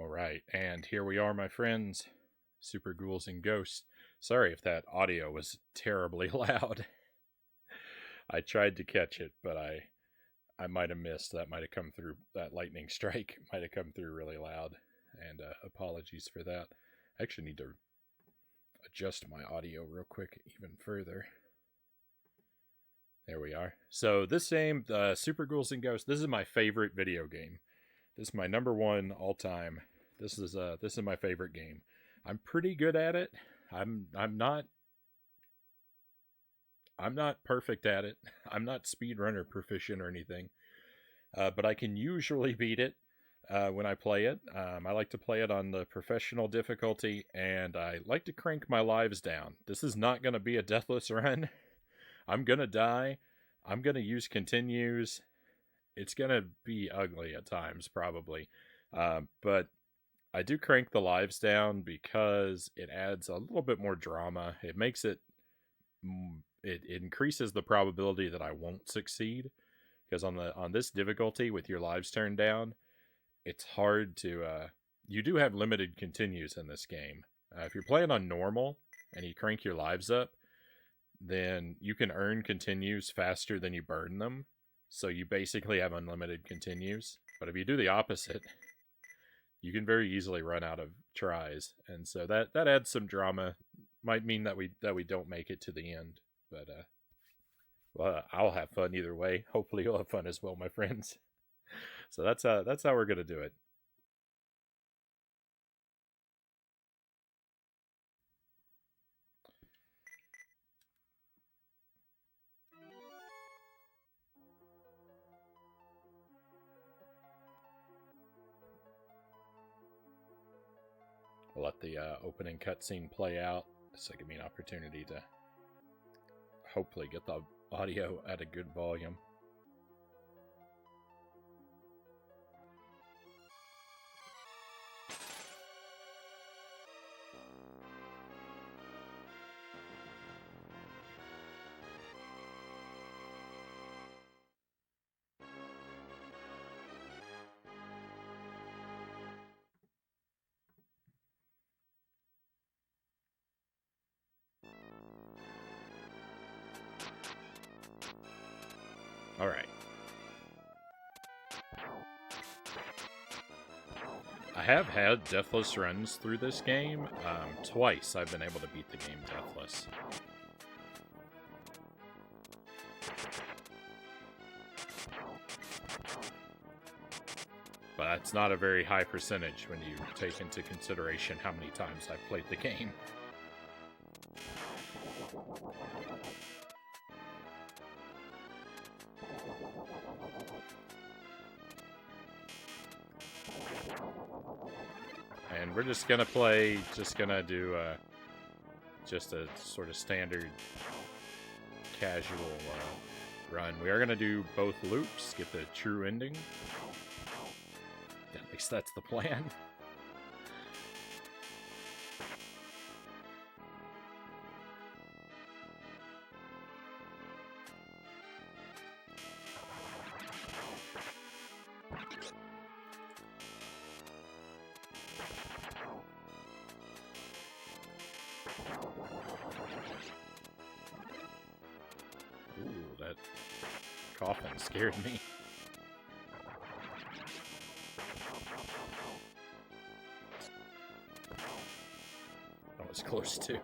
Alright, and here we are, my friends. Super Ghouls and Ghosts. Sorry if that audio was terribly loud. I tried to catch it, but I might have missed. That might have come through, that lightning strike might have come through really loud. And apologies for that. I actually need to adjust my audio real quick even further. There we are. So this game, Super Ghouls and Ghosts, this is my favorite video game. This is my number one all time. This is my favorite game. I'm pretty good at it. I'm not perfect at it. I'm not speedrunner proficient or anything. But I can usually beat it when I play it. I like to play it on the professional difficulty, and I like to crank my lives down. This is not going to be a deathless run. I'm going to die. I'm going to use continues. It's going to be ugly at times, probably. But I do crank the lives down because it adds a little bit more drama. It makes it... It increases the probability that I won't succeed. Because on this difficulty, with your lives turned down, it's hard to... you do have limited continues in this game. If you're playing on normal, and you crank your lives up, then you can earn continues faster than you burn them. So you basically have unlimited continues. But if you do the opposite, you can very easily run out of tries. And so that adds some drama. Might mean that we don't make it to the end. But well, I'll have fun either way. Hopefully you'll have fun as well, my friends. So that's how we're gonna do it. We'll let the opening cutscene play out. So give me an opportunity to hopefully get the audio at a good volume. Alright. I have had deathless runs through this game. Twice I've been able to beat the game deathless. But that's not a very high percentage when you take into consideration how many times I've played the game. And we're just gonna do just a sort of standard casual run. We are gonna do both loops, get the true ending. At least that's the plan. Ooh, that coffin scared me. That was close too.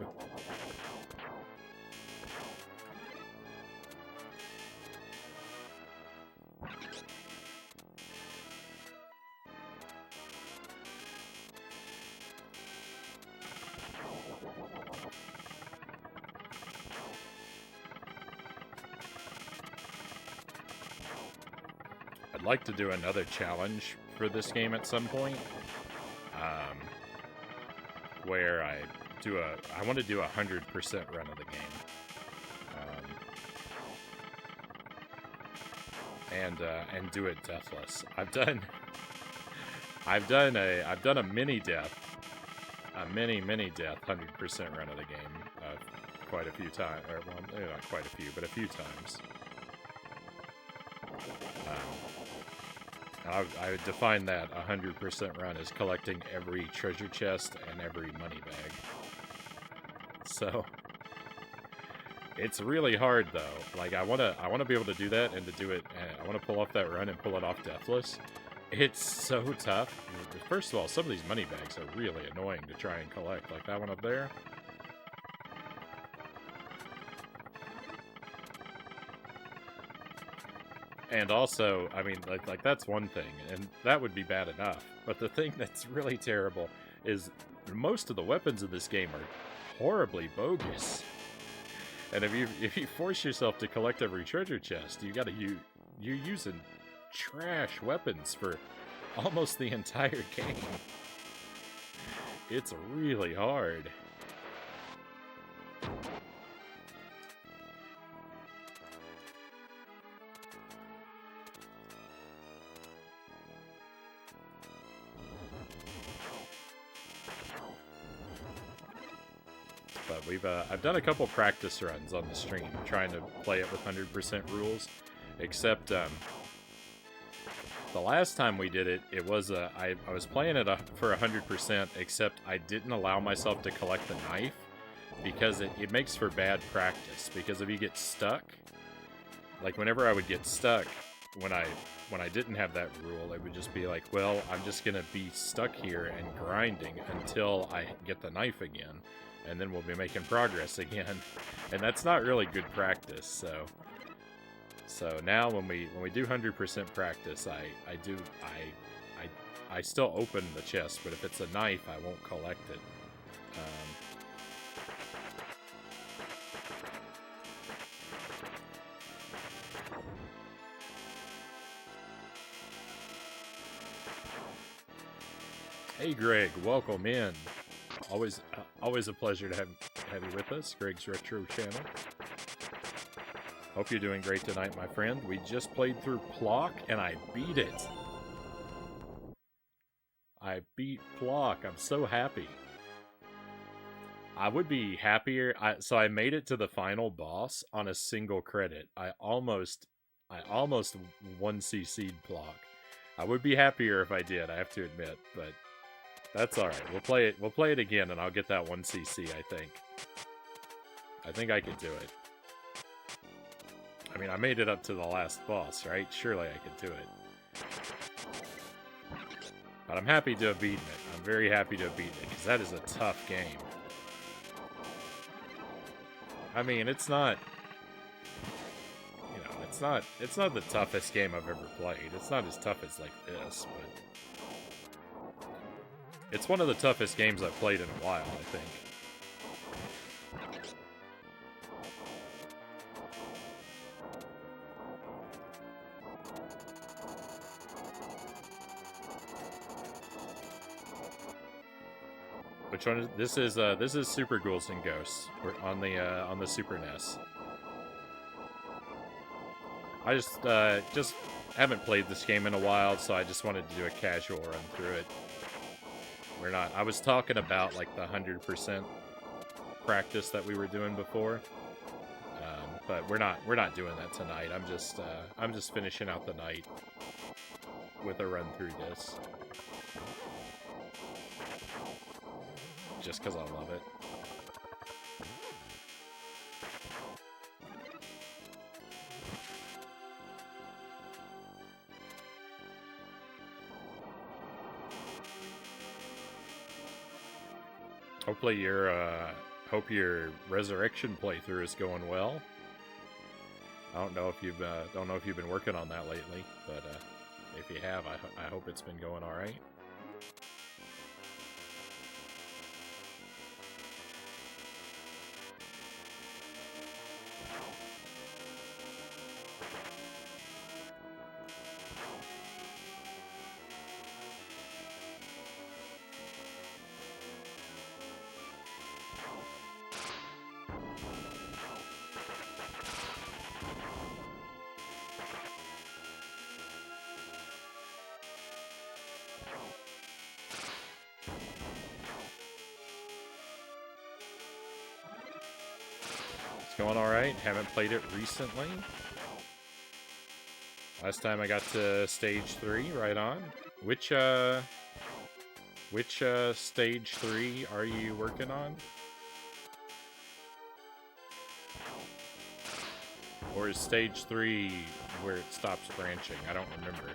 I'd like to do another challenge for this game at some point, where I want to do 100% run of the game, and do it deathless. I've done a mini death, a mini death 100% run of the game quite a few times, or well, not quite a few, but a few times. I would define that 100% run as collecting every treasure chest and every money bag. So it's really hard though. Like I wanna be able to do that and to do it. I want to pull off that run and pull it off deathless. It's so tough. First of all, some of these money bags are really annoying to try and collect. Like that one up there. And also, I mean, like that's one thing, and that would be bad enough. But the thing that's really terrible is most of the weapons in this game are horribly bogus. And if you force yourself to collect every treasure chest, you're using trash weapons for almost the entire game. It's really hard. But I've done a couple practice runs on the stream trying to play it with 100% rules, except the last time we did it, it was I was playing it for 100%, except I didn't allow myself to collect the knife because it makes for bad practice. Because if you get stuck, like whenever I would get stuck when I didn't have that rule, it would just be like, well, I'm just gonna be stuck here and grinding until I get the knife again. And then we'll be making progress again, and that's not really good practice. So now when we do 100% practice, I still open the chest, but if it's a knife, I won't collect it. Hey Greg, welcome in. Always a pleasure to have you with us, Greg's Retro Channel. Hope you're doing great tonight, my friend. We just played through Plock, and I beat it. I beat Plock. I'm so happy. I would be happier. So I made it to the final boss on a single credit. I almost 1cc'd Plock. I would be happier if I did, I have to admit, but that's alright. We'll play it again, and I'll get that 1cc, I think. I think I could do it. I mean, I made it up to the last boss, right? Surely I could do it. But I'm happy to have beaten it. I'm very happy to have beaten it, because that is a tough game. I mean, it's not... You know, it's not the toughest game I've ever played. It's not as tough as, like, this, but... It's one of the toughest games I've played in a while, I think. Which one is this? This is Super Ghouls and Ghosts. We're on the Super NES. I just haven't played this game in a while, so I just wanted to do a casual run through it. We're not. I was talking about like the 100% practice that we were doing before, but we're not doing that tonight. I'm just finishing out the night with a run through this, just because I love it. Hope your resurrection playthrough is going well. I don't know if you've been working on that lately, but if you have, I hope it's been going all right. Going all right. Haven't played it recently. Last time I got to stage 3, right on. Which stage 3 are you working on? Or is stage 3 where it stops branching? I don't remember.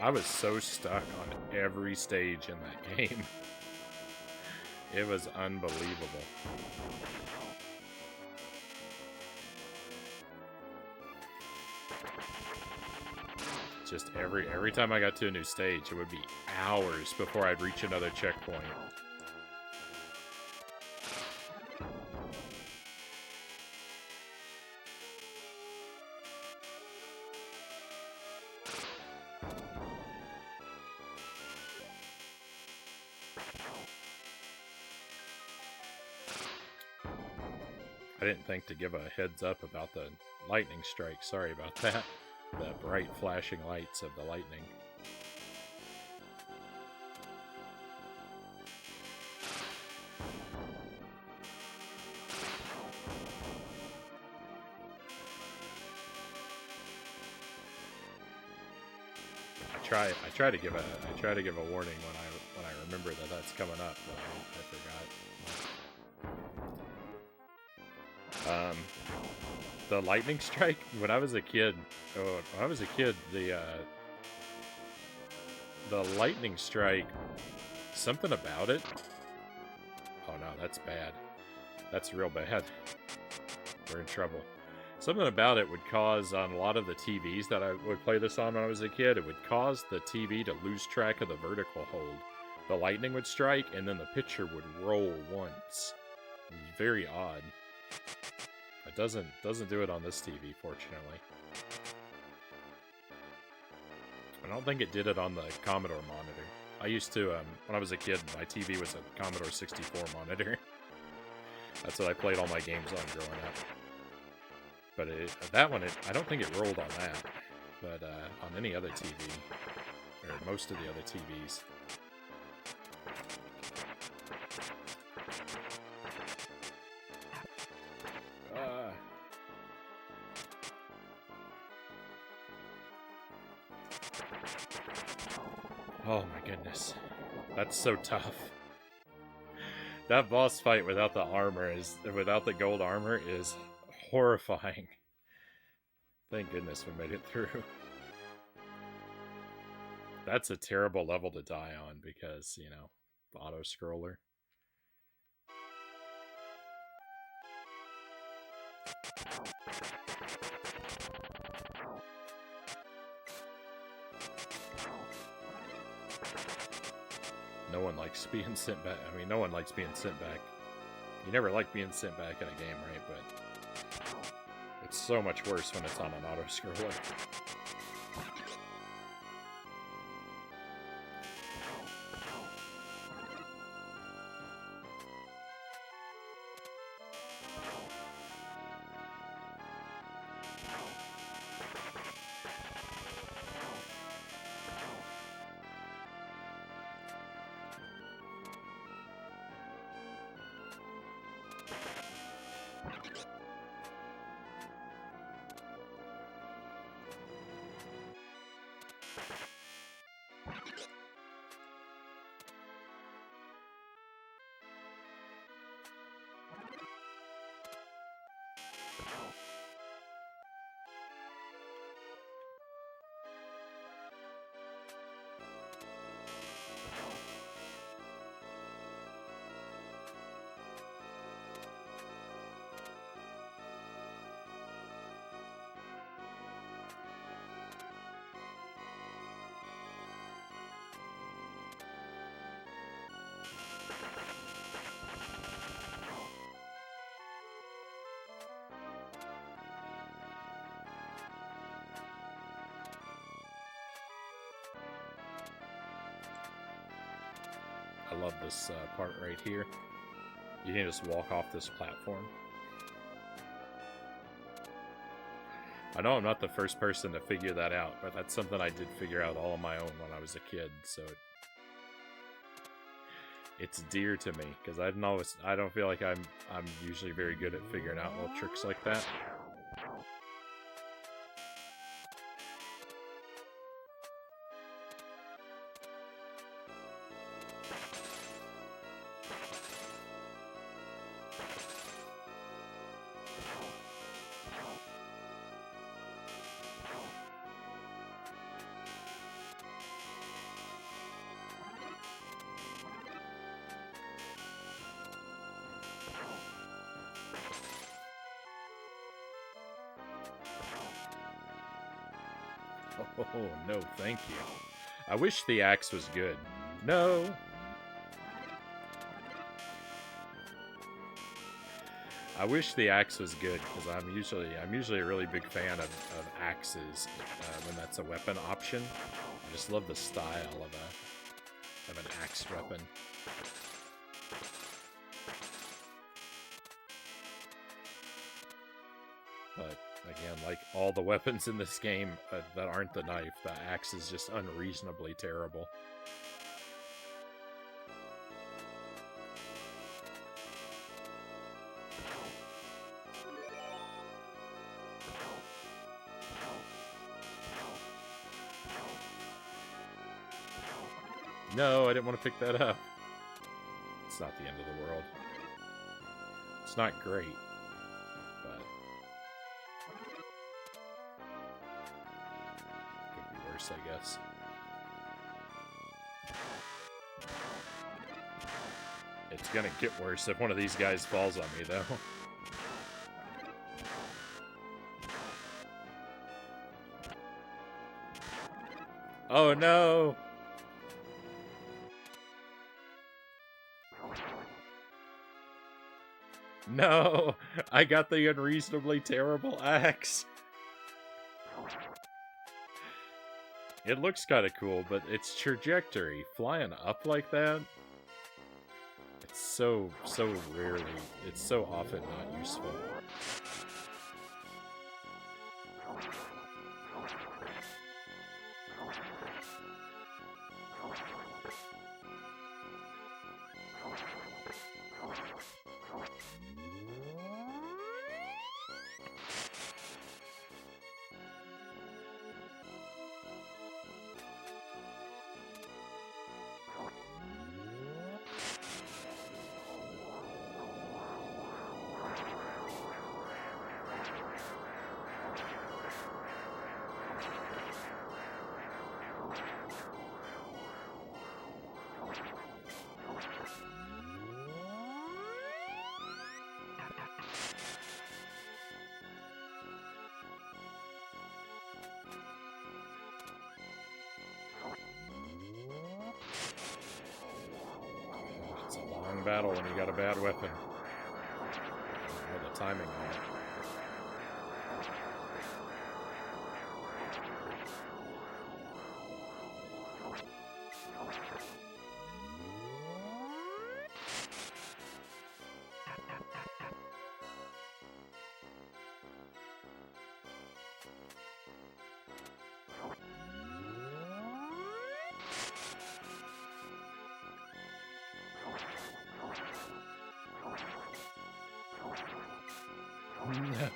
I was so stuck on every stage in that game. It was unbelievable. Just every time I got to a new stage, it would be hours before I'd reach another checkpoint. I didn't think to give a heads up about the lightning strike. Sorry about that. The bright flashing lights of the lightning. I try to give a warning when I remember that that's coming up, but I forgot. The lightning strike, when I was a kid, the lightning strike, something about it. Oh no, that's bad. That's real bad. We're in trouble. Something about it would cause, on a lot of the TVs that I would play this on when I was a kid, it would cause the TV to lose track of the vertical hold. The lightning would strike, and then the picture would roll once. It was very odd. It doesn't do it on this TV, fortunately. I don't think it did it on the Commodore monitor. I used to, when I was a kid, my TV was a Commodore 64 monitor. That's what I played all my games on growing up. But that one, I don't think it rolled on that. But on any other TV, or most of the other TVs. Oh my goodness. That's so tough. That boss fight without the without the gold armor is horrifying. Thank goodness we made it through. That's a terrible level to die on because, you know, auto-scroller. No one likes being sent back. I mean, no one likes being sent back. You never like being sent back in a game, right? But it's so much worse when it's on an auto-scroller. I love this part right here. You can just walk off this platform. I know I'm not the first person to figure that out, but that's something I did figure out all on my own when I was a kid, so it's dear to me, because I don't feel like I'm usually very good at figuring out little tricks like that. Oh, no, thank you. I wish the axe was good. No! I wish the axe was good, because I'm usually a really big fan of axes when that's a weapon option. I just love the style of an axe weapon. But again, like all the weapons in this game that aren't the knife, the axe is just unreasonably terrible. No, I didn't want to pick that up. It's not the end of the world. It's not great, but could be worse, I guess. It's gonna get worse if one of these guys falls on me, though. Oh no! No! I got the unreasonably terrible axe! It looks kind of cool, but its trajectory, flying up like that, it's so rarely, it's so often not useful. Battle when you got a bad weapon. Or the timing on it.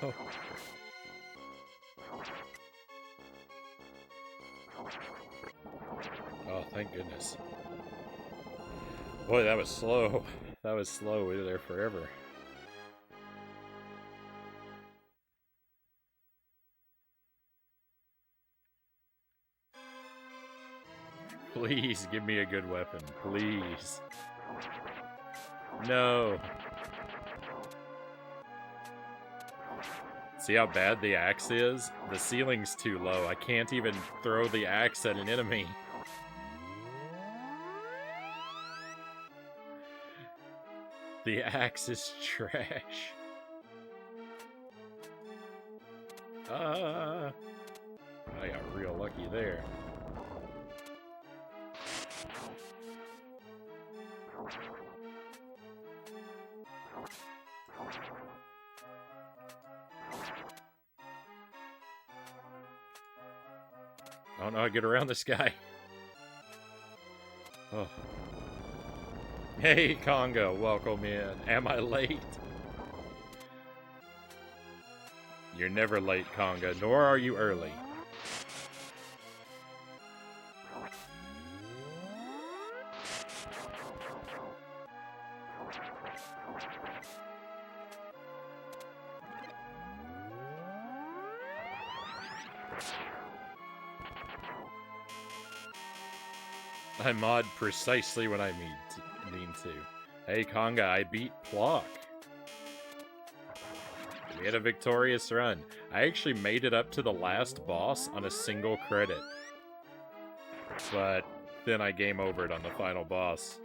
No. Oh, thank goodness. Boy, that was slow. That was slow. We were there forever. Please give me a good weapon. Please. No. See how bad the axe is? The ceiling's too low. I can't even throw the axe at an enemy. The axe is trash. I got real lucky there. I don't know how to get around this guy. Oh. Hey, Conga, welcome in. Am I late? You're never late, Conga, nor are you early. I mod precisely when I mean to. Hey, Conga, I beat Plock. We had a victorious run. I actually made it up to the last boss on a single credit. But then I game overed on the final boss.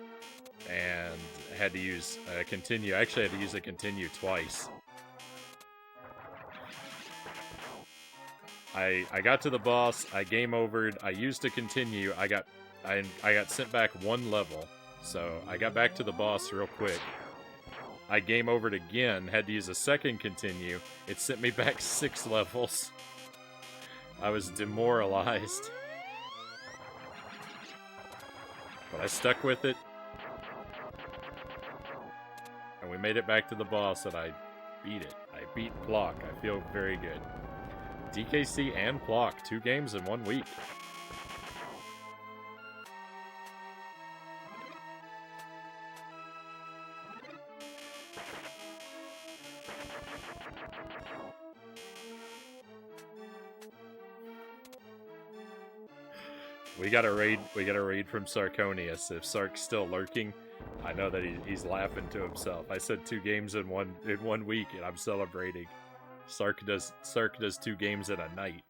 And had to use a continue. I actually had to use a continue twice. I got to the boss, I game overed, I used a continue, I got sent back one level. So I got back to the boss real quick. I game overed again, had to use a second continue. It sent me back 6 levels. I was demoralized. But I stuck with it. And we made it back to the boss and I beat it. I beat Plock. I feel very good. DKC and Plock, 2 games in 1 week. We got a raid from Sarconius. If Sark's still lurking, I know that he's laughing to himself. I said 2 games in one week, and I'm celebrating. Sark does 2 games in a night.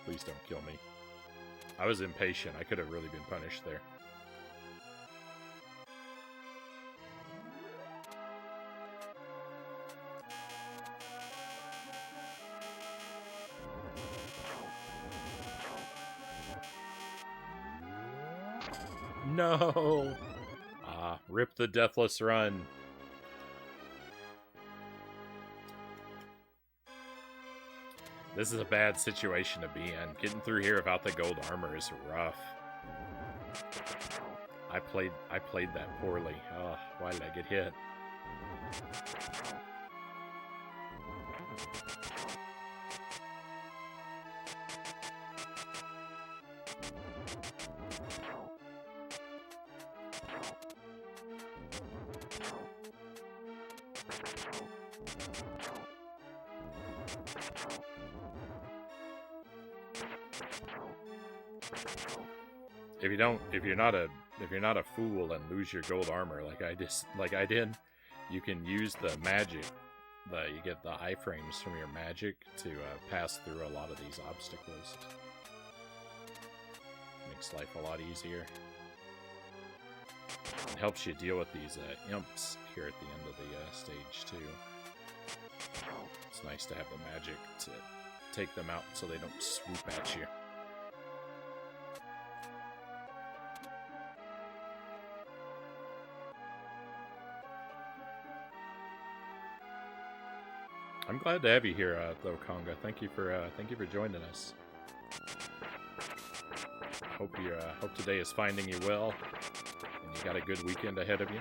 Please don't kill me. I was impatient. I could have really been punished there. No! Rip the Deathless Run. This is a bad situation to be in. Getting through here without the gold armor is rough. I played that poorly. Oh, why did I get hit? If you're not a fool and lose your gold armor like I did, you can use the magic. You get the iframes from your magic to pass through a lot of these obstacles. Makes life a lot easier. It helps you deal with these imps here at the end of the stage too. It's nice to have the magic to take them out so they don't swoop at you. I'm glad to have you here, though, Conga. Thank you for joining us. Hope today is finding you well, and you got a good weekend ahead of you.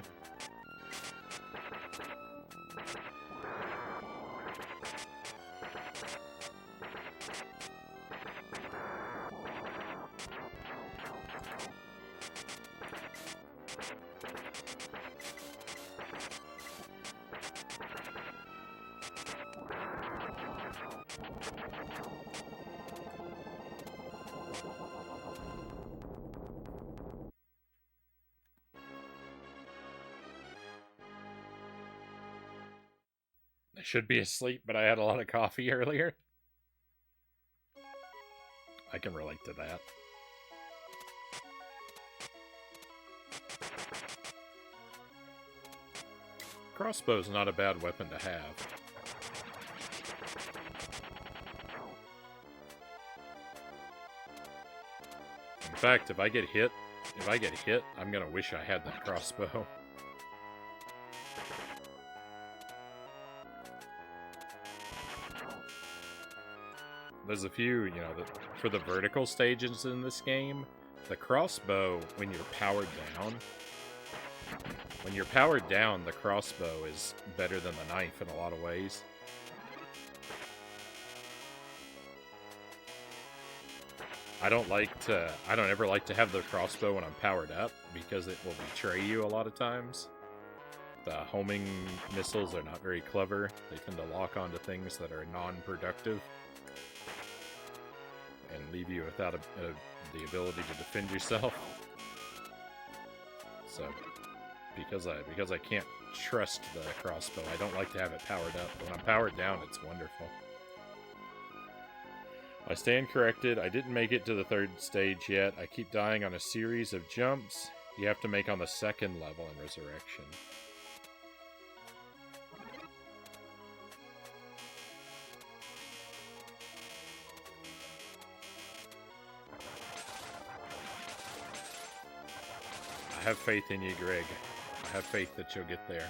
I should be asleep, but I had a lot of coffee earlier. I can relate to that. Crossbow's not a bad weapon to have. In fact, if I get hit, I'm gonna wish I had that crossbow. there's a few, you know, for the vertical stages in this game, the crossbow, when you're powered down, the crossbow is better than the knife in a lot of ways. I don't ever like to have the crossbow when I'm powered up, because it will betray you a lot of times. The homing missiles are not very clever. They tend to lock onto things that are non-productive and leave you without the ability to defend yourself. So, because I can't trust the crossbow, I don't like to have it powered up. When I'm powered down, it's wonderful. I stand corrected. I didn't make it to the 3rd stage yet. I keep dying on a series of jumps you have to make on the 2nd level in Resurrection. I have faith in you, Greg. I have faith that you'll get there.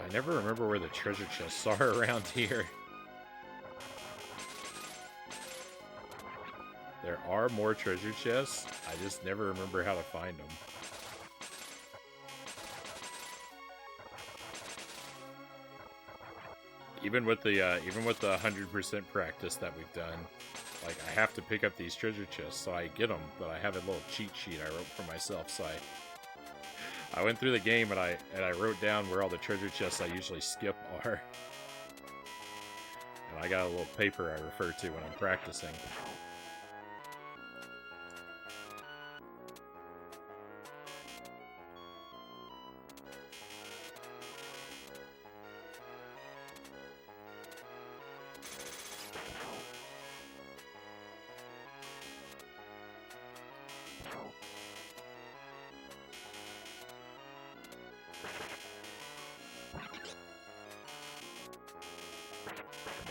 I never remember where the treasure chests are around here. There are more treasure chests. I just never remember how to find them. Even with the 100% practice that we've done, like, I have to pick up these treasure chests, so I get them. But I have a little cheat sheet I wrote for myself, so I went through the game and I wrote down where all the treasure chests I usually skip are. And I got a little paper I refer to when I'm practicing.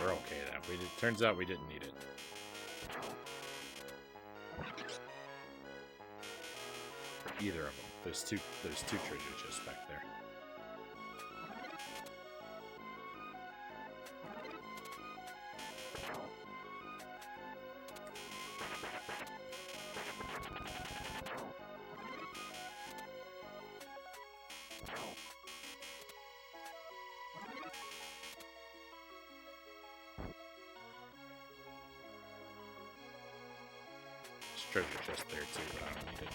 We're okay then. Turns out we didn't need it. Either of them. There's two treasure chests back there. Treasure chest there too, but I don't need it.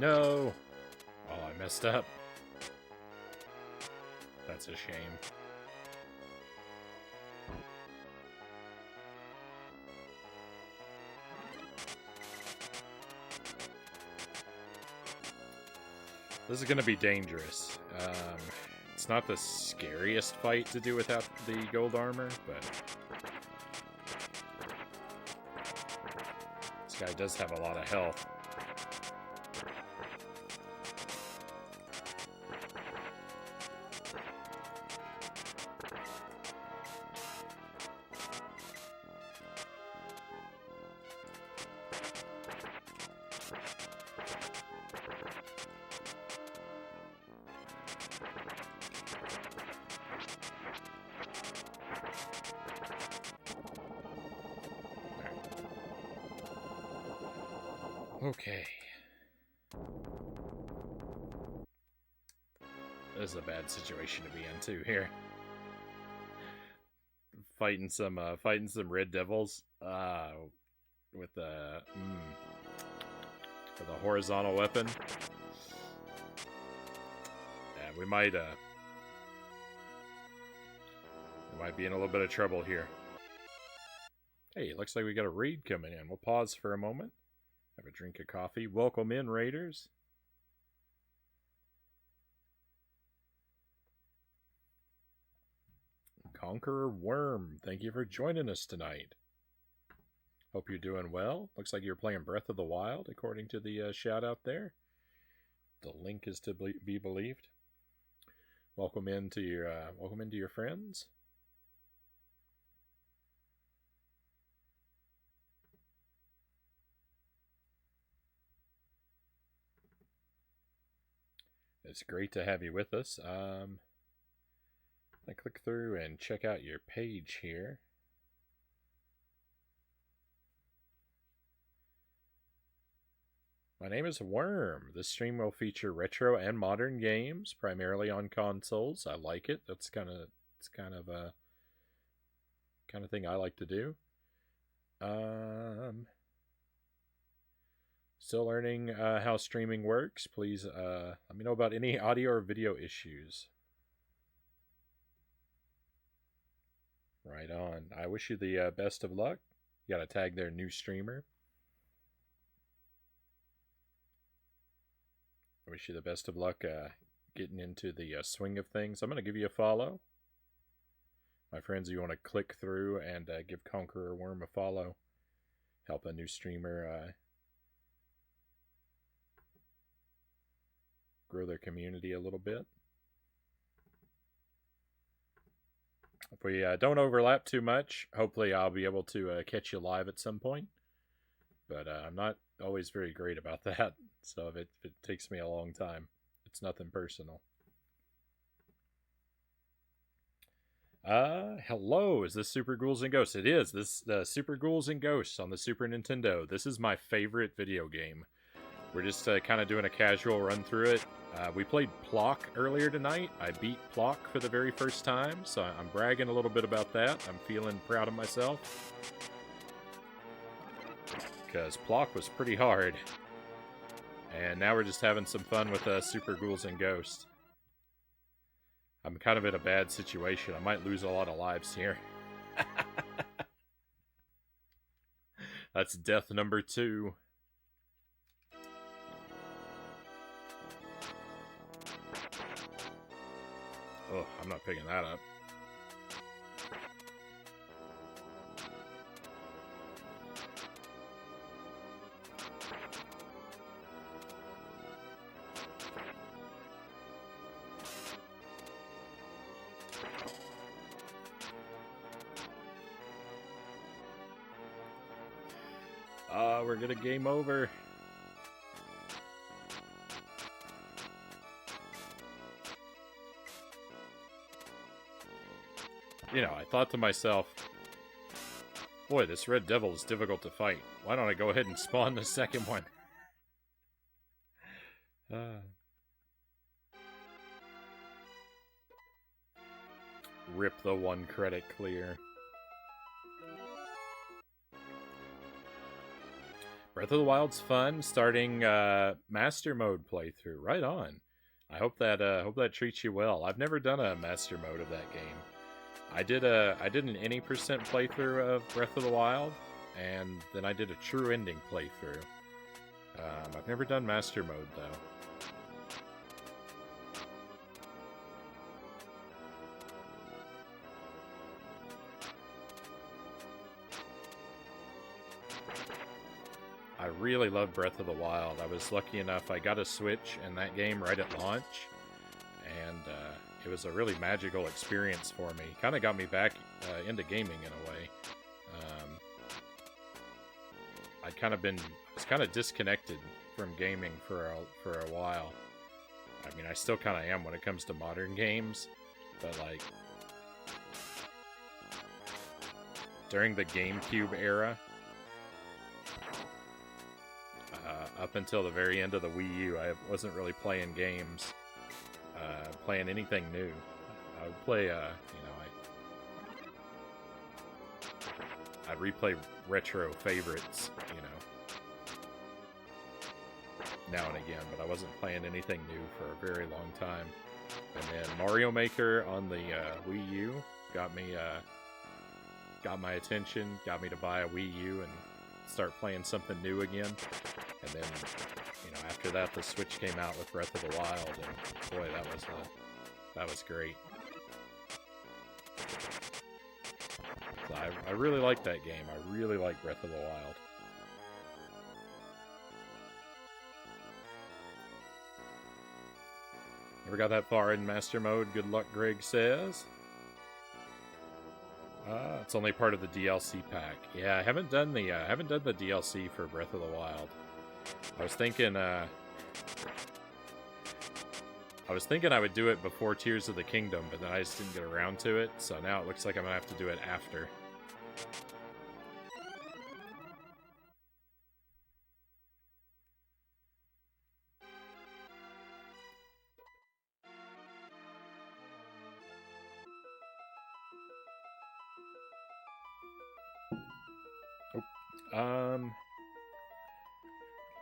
No! Oh, I messed up. That's a shame. This is going to be dangerous. It's not the scariest fight to do without the gold armor, but this guy does have a lot of health. Okay. is a bad situation to be in too here. Fighting some red devils. With a horizontal weapon. Yeah, we might be in a little bit of trouble here. Hey, it looks like we got a raid coming in. We'll pause for a moment. Have a drink of coffee. Welcome in, raiders. Conqueror Worm, thank you for joining us tonight. Hope you're doing well. Looks like you're playing Breath of the Wild, according to the shout out there. The link is to be believed. Welcome into your friends. It's great to have you with us. I click through and check out your page here. My name is Worm. This stream will feature retro and modern games, primarily on consoles. I like it. It's kind of a thing I like to do. Still learning how streaming works. Please let me know about any audio or video issues. Right on. I wish you the best of luck. You got to tag their new streamer. I wish you the best of luck getting into the swing of things. I'm going to give you a follow. My friends, you want to click through and give Conqueror Worm a follow. Help a new streamer grow their community a little bit. If we don't overlap too much, hopefully I'll be able to catch you live at some point. But I'm not always very great about that. So if it takes me a long time, it's nothing personal. Hello, is this Super Ghouls and Ghosts? It is. This Super Ghouls and Ghosts on the Super Nintendo. This is my favorite video game. We're just kind of doing a casual run through it. We played Plock earlier tonight. I beat Plock for the very first time, so I'm bragging a little bit about that. I'm feeling proud of myself. Because Plock was pretty hard. And now we're just having some fun with Super Ghouls and Ghosts. I'm kind of in a bad situation. I might lose a lot of lives here. That's death number 2. Oh, I'm not picking that up. We're gonna game over. You know, I thought to myself, boy, this red devil is difficult to fight. Why don't I go ahead and spawn the second one? Rip the 1 credit clear. Breath of the Wild's fun. Starting Master Mode playthrough. Right on. I hope that treats you well. I've never done a Master Mode of that game. I did an any percent playthrough of Breath of the Wild, and then I did a true ending playthrough. I've never done Master Mode though. I really love Breath of the Wild. I was lucky enough, I got a Switch and that game right at launch, and it was a really magical experience for me. Kind of got me back into gaming in a way. I was kind of disconnected from gaming for a while. I mean, I still kind of am when it comes to modern games, but like during the GameCube era, up until the very end of the Wii U, I wasn't really playing games. playing anything new. I would play, you know, I replay retro favorites, you know, now and again, but I wasn't playing anything new for a very long time. And then Mario Maker on the Wii U got my attention, got me to buy a Wii U and start playing something new again. And then, you know, after that, the Switch came out with Breath of the Wild, and boy, that was great. So I really like that game. I really like Breath of the Wild. Never got that far in Master Mode. Good luck, Greg says. It's only part of the DLC pack. Yeah, I haven't done the DLC for Breath of the Wild. I was thinking I would do it before Tears of the Kingdom, but then I just didn't get around to it, so now it looks like I'm gonna have to do it after.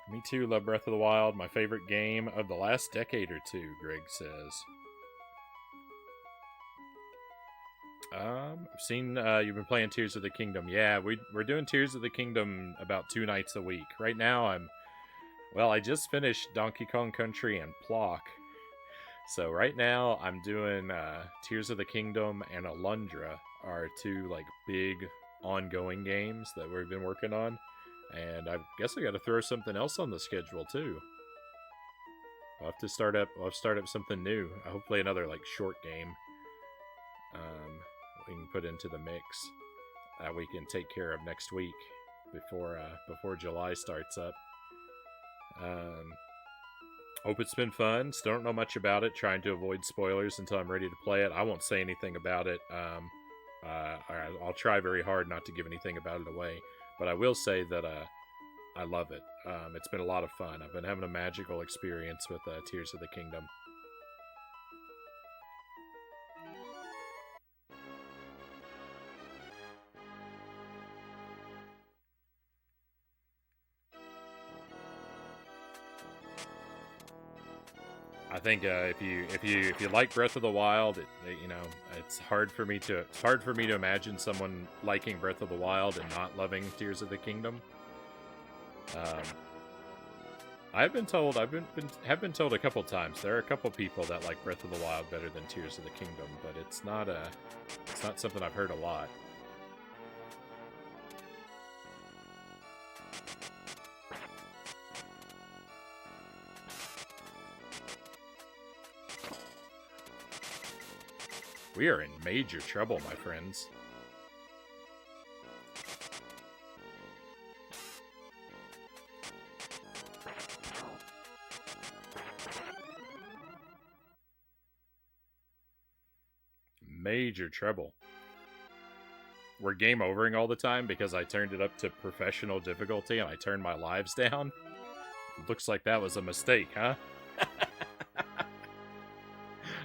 Me too, love Breath of the Wild. My favorite game of the last decade or two, Greg says. I've seen you've been playing Tears of the Kingdom. Yeah, we're doing Tears of the Kingdom about 2 nights a week. Right now I just finished Donkey Kong Country and Plock. So right now I'm doing Tears of the Kingdom and Alundra are 2 like big ongoing games that we've been working on. And I guess I got to throw something else on the schedule too. I'll have to start up something new. Hopefully another like short game. We can put into the mix that we can take care of next week before July starts up. Hope it's been fun. Still don't know much about it. Trying to avoid spoilers until I'm ready to play it. I won't say anything about it. I'll try very hard not to give anything about it away. But I will say that I love it. It's been a lot of fun. I've been having a magical experience with Tears of the Kingdom. I think if you like Breath of the Wild, you know, it's hard for me to imagine someone liking Breath of the Wild and not loving Tears of the Kingdom. I've been told a couple times there are a couple people that like Breath of the Wild better than Tears of the Kingdom, but it's not something I've heard a lot. We are in major trouble, my friends. Major trouble. We're game overing all the time because I turned it up to professional difficulty and I turned my lives down. Looks like that was a mistake, huh?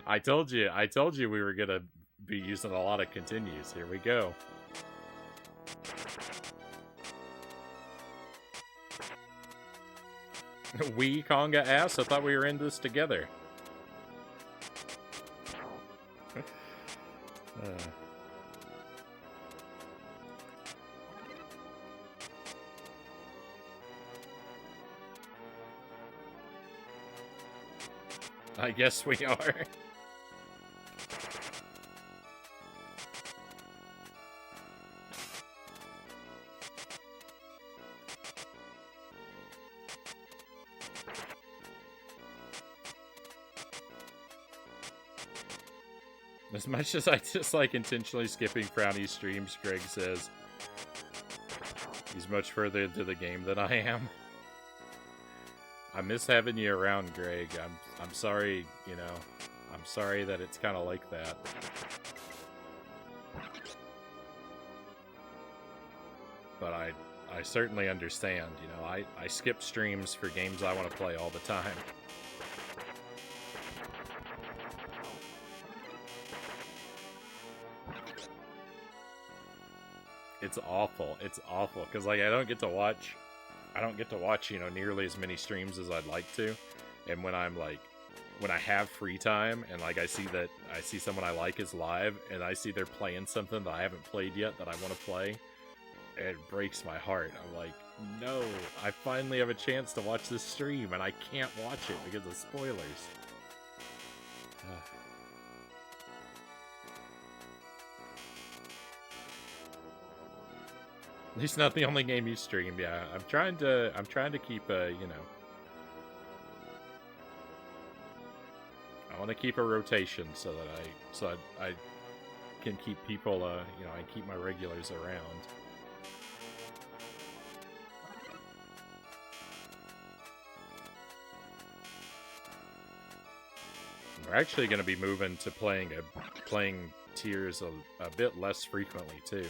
I told you we were gonna be using a lot of continues. Here we go. We conga ass? I thought we were in this together. I guess we are. As much as I dislike intentionally skipping Frownie's streams, Greg says he's much further into the game than I am. I miss having you around, Greg. I'm sorry, you know. I'm sorry that it's kind of like that. But I certainly understand, you know. I skip streams for games I want to play all the time. It's awful. It's awful because like I don't get to watch, you know, nearly as many streams as I'd like to, and when I'm like, when I have free time and like I see someone I like is live and I see they're playing something that I haven't played yet that I want to play, it breaks my heart. I'm like, no, I finally have a chance to watch this stream and I can't watch it because of spoilers. At least not the only game you stream. Yeah, I'm trying to keep you know, I want to keep a rotation so that I can keep people you know, I keep my regulars around. We're actually going to be moving to playing tiers a bit less frequently too.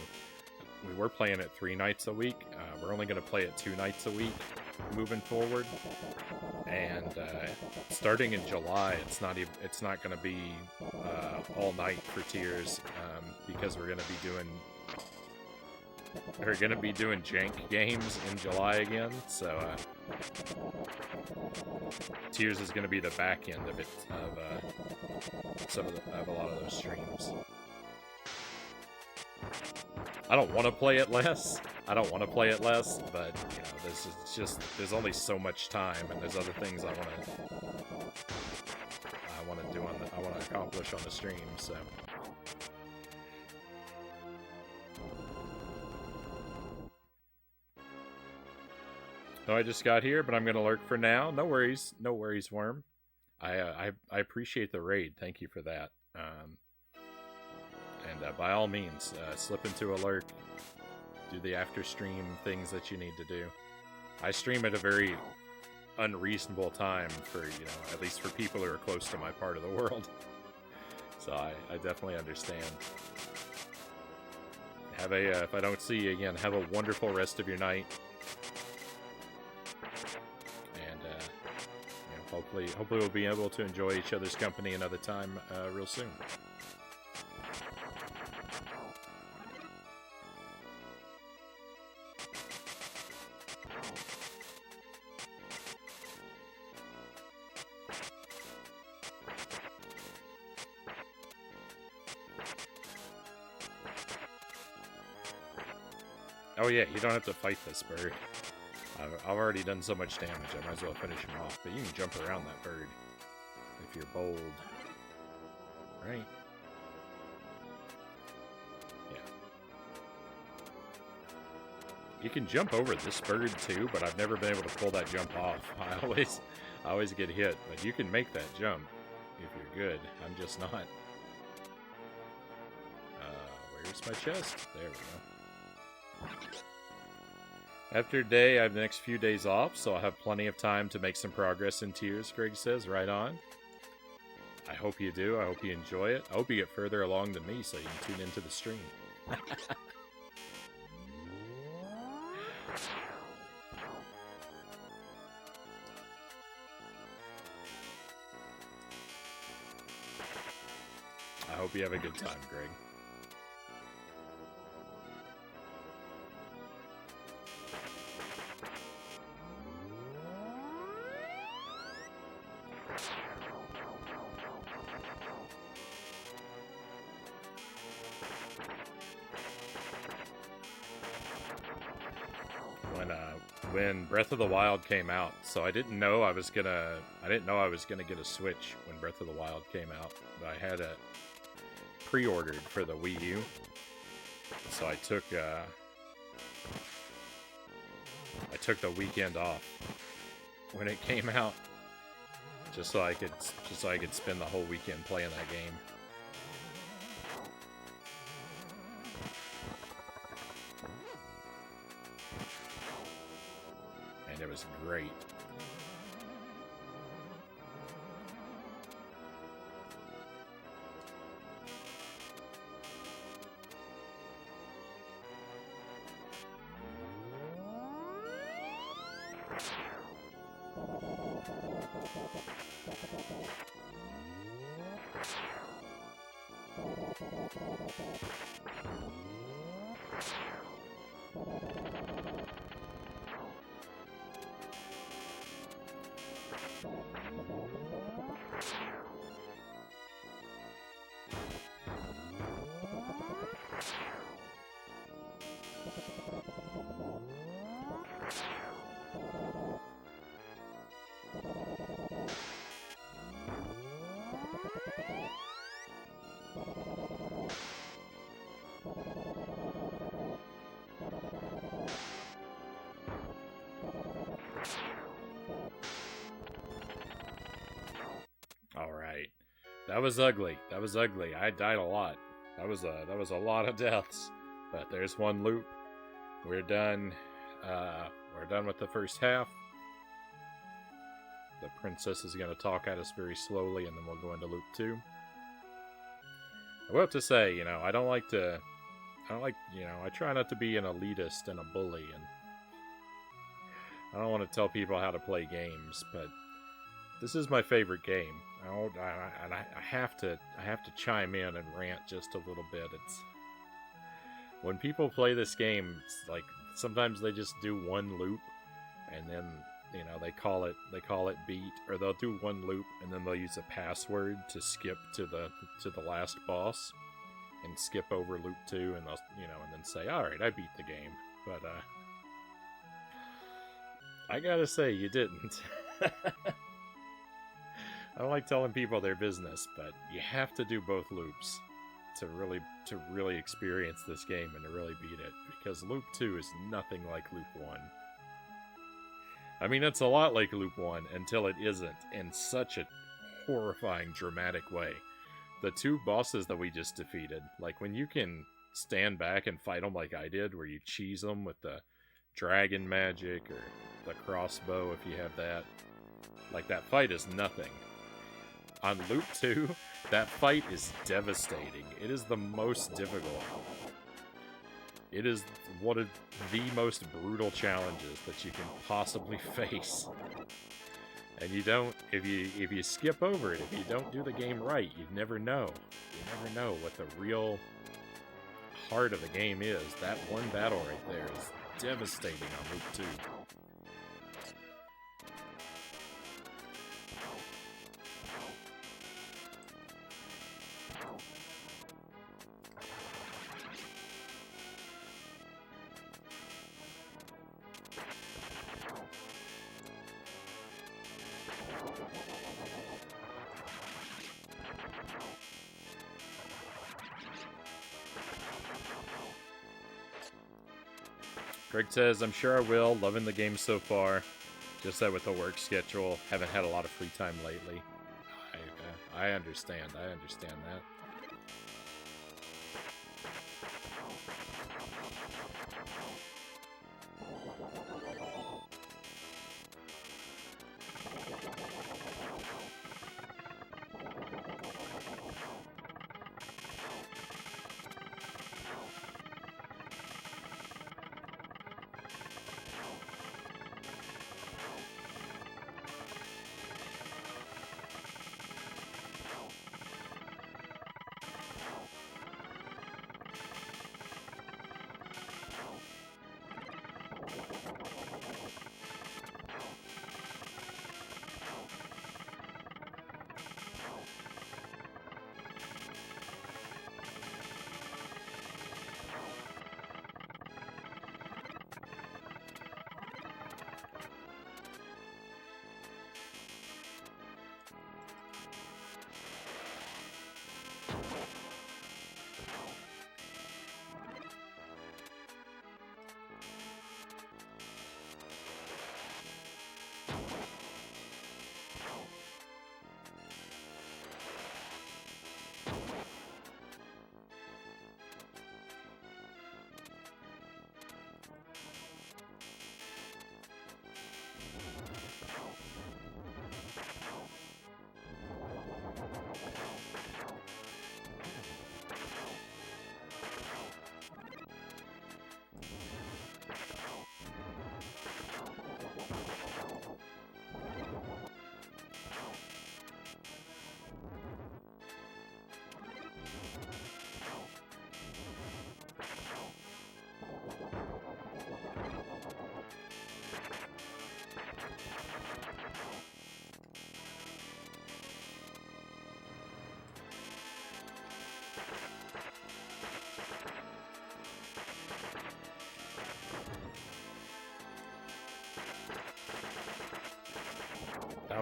We were playing it 3 nights a week. We're only going to play it 2 nights a week moving forward. And starting in July, it's not going to be all night for tiers because we're going to be doing jank games in July again. So tiers is going to be the back end of it of a lot of those streams. I don't want to play it less. But you know, there's only so much time, and there's other things I want to accomplish on the stream. So. Oh, I just got here, but I'm gonna lurk for now. No worries, Worm. I appreciate the raid. Thank you for that. And by all means, slip into a lurk. Do the after stream things that you need to do. I stream at a very unreasonable time for, you know, at least for people who are close to my part of the world. So I definitely understand. Have a if I don't see you again, have a wonderful rest of your night. And you know, hopefully we'll be able to enjoy each other's company another time real soon. Oh yeah, you don't have to fight this bird. I've already done so much damage, I might as well finish him off. But you can jump around that bird if you're bold. Right? Yeah. You can jump over this bird too, but I've never been able to pull that jump off. I always get hit, but you can make that jump if you're good. I'm just not. Where's my chest? There we go. After today, I have the next few days off, so I'll have plenty of time to make some progress in tiers, Greg says. Right on. I hope you do. I hope you enjoy it. I hope you get further along than me so you can tune into the stream. I hope you have a good time, Greg. When Breath of the Wild came out, so I didn't know I was gonna get a Switch when Breath of the Wild came out, but I had it pre-ordered for the Wii U, so I took the weekend off when it came out, just so I could spend the whole weekend playing that game. It was great. Alright. That was ugly. That was ugly. I died a lot. That was a lot of deaths. But there's one loop. We're done. We're done with the first half. The princess is going to talk at us very slowly, and then we'll go into loop 2. I will have to say, I don't like, I try not to be an elitist and a bully, and I don't want to tell people how to play games, but this is my favorite game. I have to chime in and rant just a little bit. It's when people play this game, it's like sometimes they just do one loop, and then they call it beat, or they'll do one loop and then they'll use a password to skip to the last boss and skip over loop 2, and they'll and then say, all right, I beat the game. But I gotta say, you didn't. I don't like telling people their business, but you have to do both loops to really experience this game and to really beat it, because loop 2 is nothing like loop 1. I mean, it's a lot like loop 1 until it isn't, in such a horrifying, dramatic way. The 2 bosses that we just defeated, like when you can stand back and fight them like I did, where you cheese them with the dragon magic or the crossbow if you have that, like that fight is nothing. On loop 2, that fight is devastating. It is the most difficult. It is one of the most brutal challenges that you can possibly face. And you don't, if you skip over it, if you don't do the game right, you'd never know. You never know what the real heart of the game is. That one battle right there is devastating on loop 2. Greg says, I'm sure I will. Loving the game so far. Just that with the work schedule, haven't had a lot of free time lately. I understand. I understand that.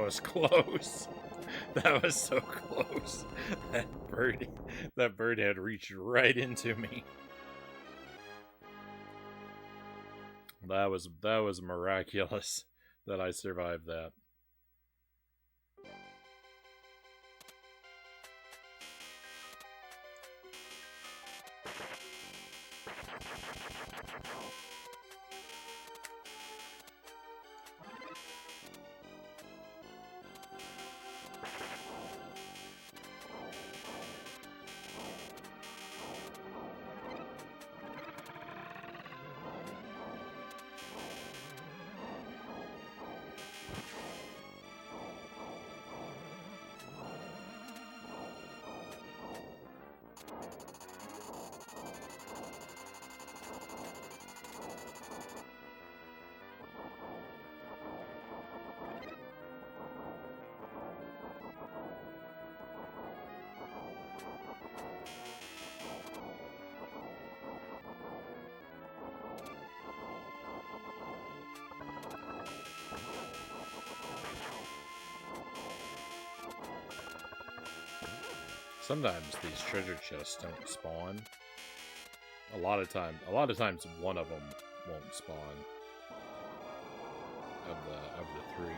That was close. That was so close. That bird had reached right into me. That was miraculous that I survived that. Sometimes these treasure chests don't spawn. A lot of times one of them won't spawn. Of the three.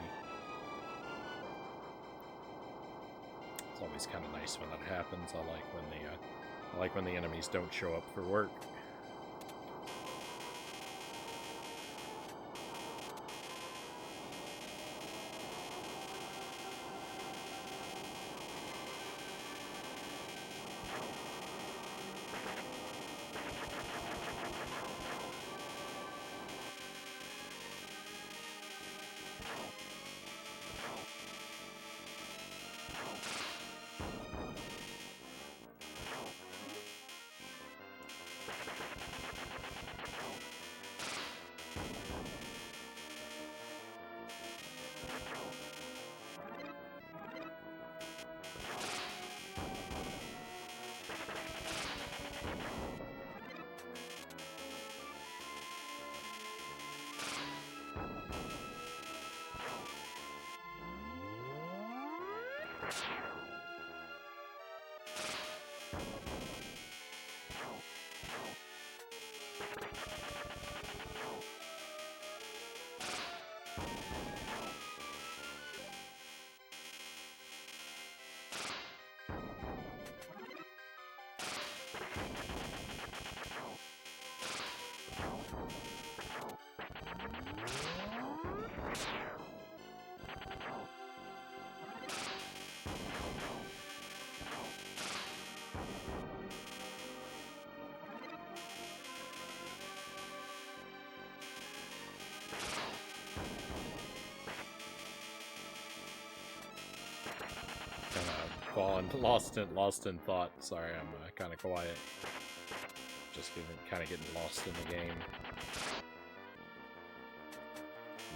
It's always kind of nice when that happens. I like when the enemies don't show up for work. Lost in thought. Sorry, I'm kind of quiet. Just kind of getting lost in the game.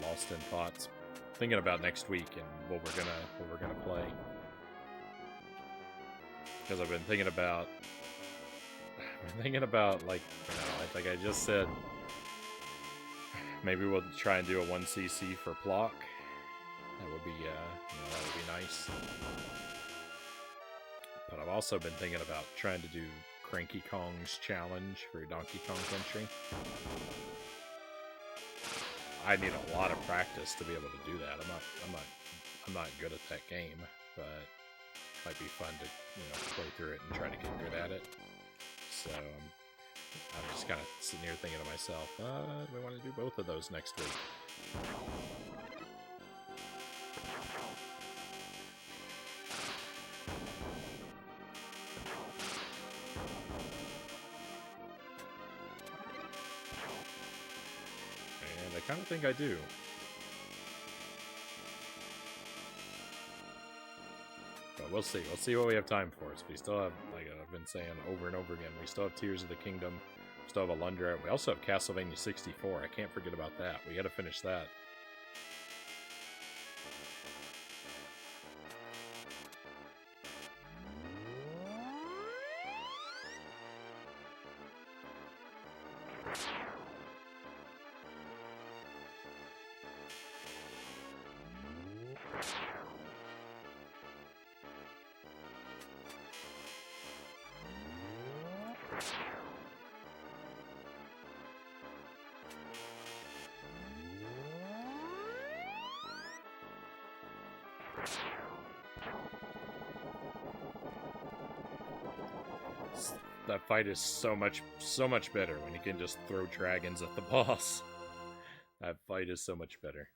Lost in thoughts. Thinking about next week and what we're gonna play. Because I've been thinking about like I just said, maybe we'll try and do a 1cc for Plock. That would be that would be nice. But I've also been thinking about trying to do Cranky Kong's challenge for Donkey Kong Country. I need a lot of practice to be able to do that. I'm not good at that game, but it might be fun to play through it and try to get good at it. So I'm just kind of sitting here thinking to myself, we want to do both of those next week. I kind of think I do. But we'll see. We'll see what we have time for. So we still have, like I've been saying over and over again, we still have Tears of the Kingdom. We still have a Lundra. We also have Castlevania 64. I can't forget about that. We got to finish that. that fight is so much better when you can just throw dragons at the boss. That fight is so much better.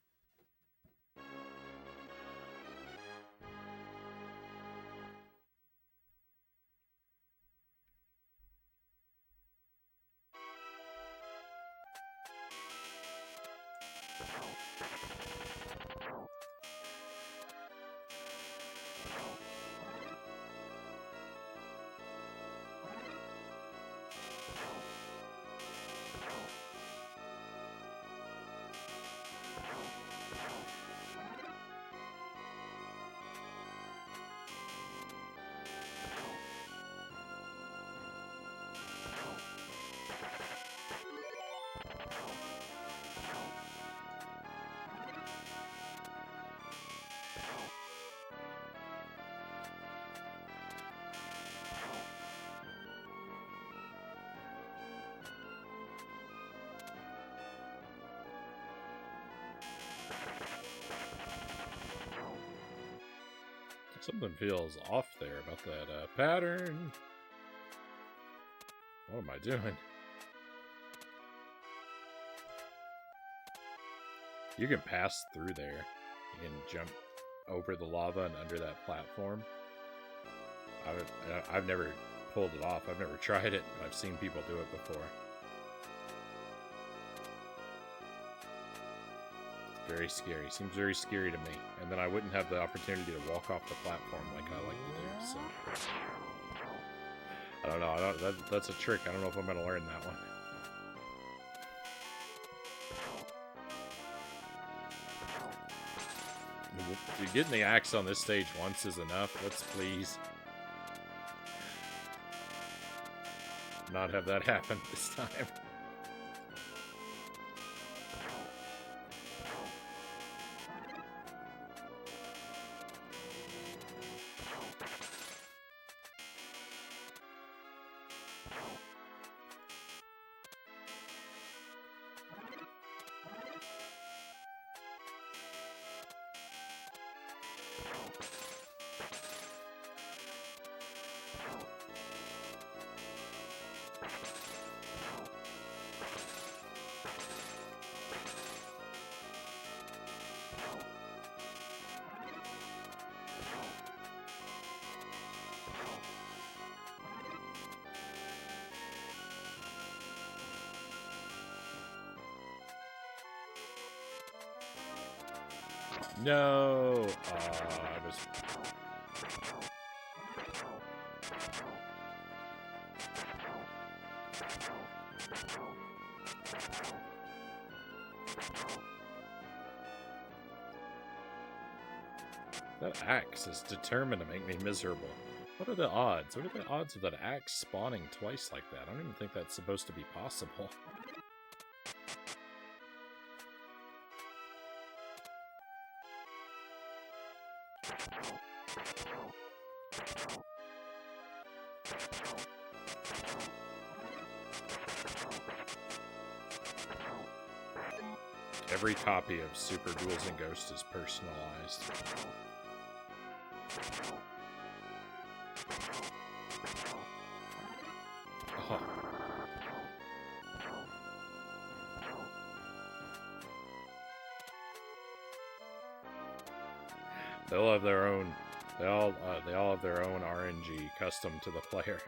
Something feels off there about that pattern. What am I doing? You can pass through there. You can jump over the lava and under that platform. I've never pulled it off. I've never tried it, but I've seen people do it before. It's very scary. Seems very scary to me. And then I wouldn't have the opportunity to walk off the platform like I like to do, so... I don't know. That's a trick. I don't know if I'm going to learn that one. Getting the axe on this stage once is enough. Let's please not have that happen this time. No! I was... That axe is determined to make me miserable. What are the odds? What are the odds of that axe spawning twice like that? I don't even think that's supposed to be possible. Every copy of Super Ghouls and Ghosts is personalized. Oh. They'll have their own. They all have their own RNG custom to the player.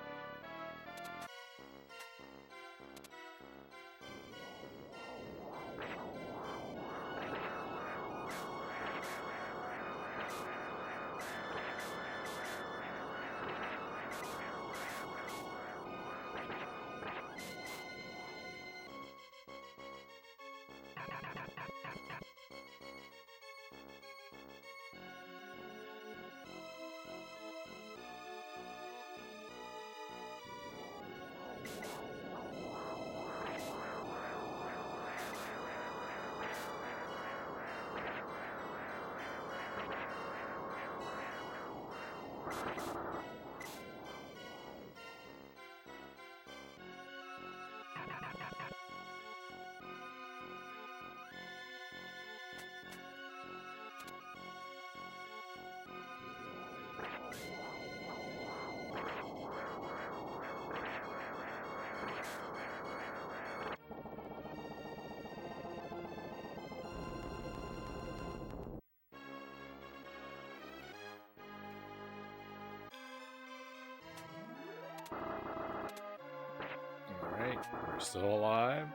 We're still alive.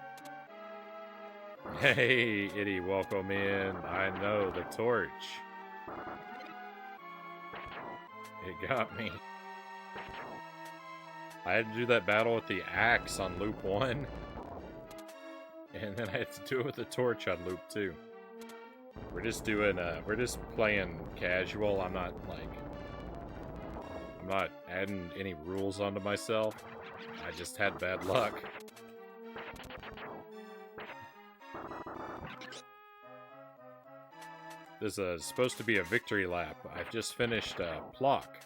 Hey, Itty, welcome in. I know, the torch. It got me. I had to do that battle with the axe on loop 1. And then I had to do it with the torch on loop 2. We're just playing casual. I'm not adding any rules onto myself. I just had bad luck. This is supposed to be a victory lap. I've just finished Plock.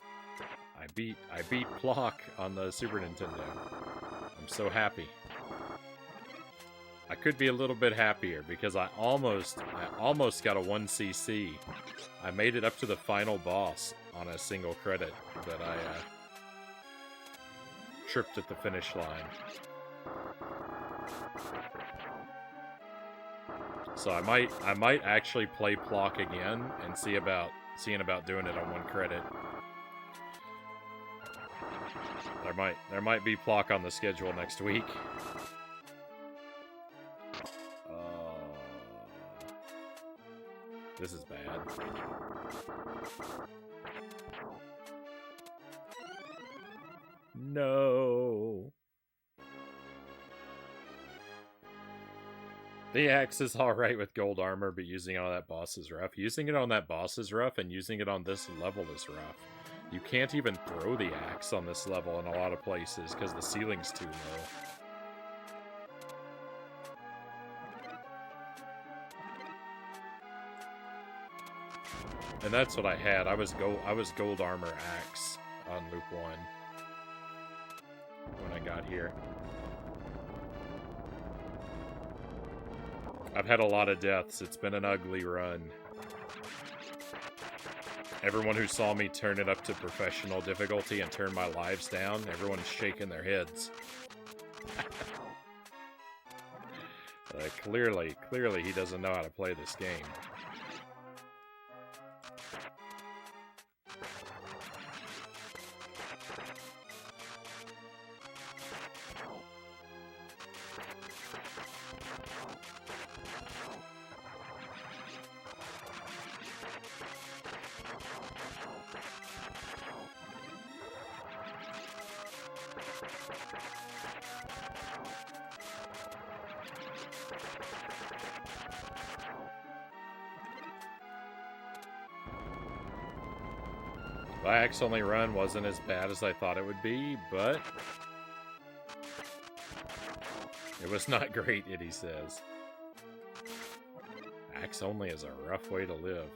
I beat Plock on the Super Nintendo. I'm so happy. I could be a little bit happier because I almost got a 1cc. I made it up to the final boss on a single credit, but I tripped at the finish line. So I might actually play Plock again and seeing about doing it on 1 credit. There might be Plock on the schedule next week. This is bad. No. The axe is alright with gold armor, but using it on that boss is rough. Using it on that boss is rough, and using it on this level is rough. You can't even throw the axe on this level in a lot of places, because the ceiling's too low. And that's what I had. I was gold armor axe on loop 1 when I got here. I've had a lot of deaths. It's been an ugly run. Everyone who saw me turn it up to professional difficulty and turn my lives down, everyone's shaking their heads. Clearly he doesn't know how to play this game. The axe-only run wasn't as bad as I thought it would be, but it was not great, Itty says. Axe-only is a rough way to live.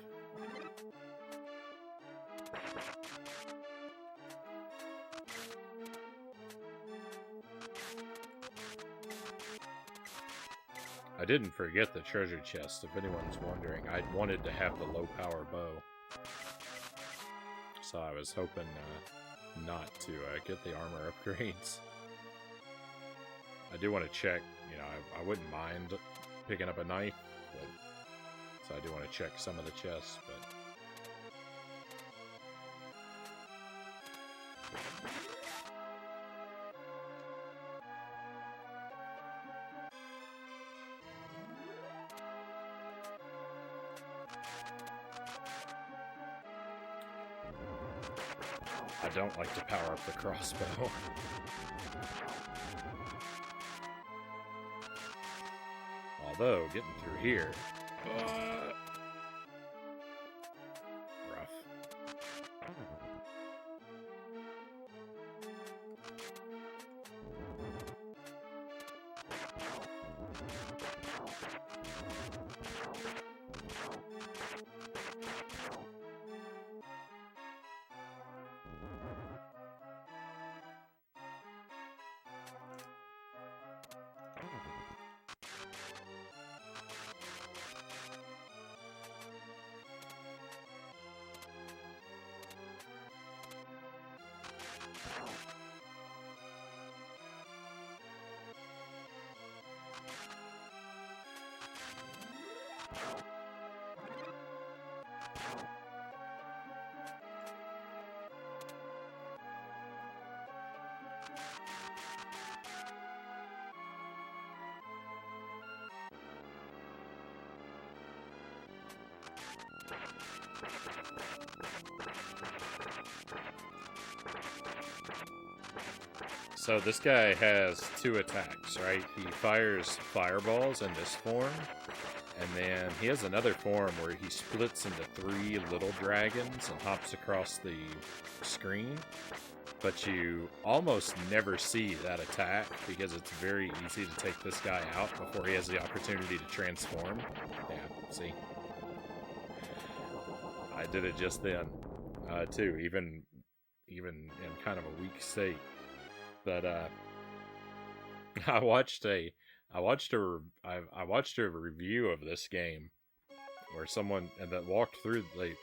I didn't forget the treasure chest, if anyone's wondering. I wanted to have the low-power bow. So I was hoping not to get the armor upgrades. I do want to check, you know, I wouldn't mind picking up a knife, but, so I do want to check some of the chests, but... I don't like to power up the crossbow. Although, getting through here... rough. So this guy has 2 attacks, right? He fires fireballs in this form, and then he has another form where he splits into 3 little dragons and hops across the screen. But you almost never see that attack because it's very easy to take this guy out before he has the opportunity to transform. Yeah, see? I did it just then, too, even in kind of a weak state. But I watched a review of this game where someone that walked through they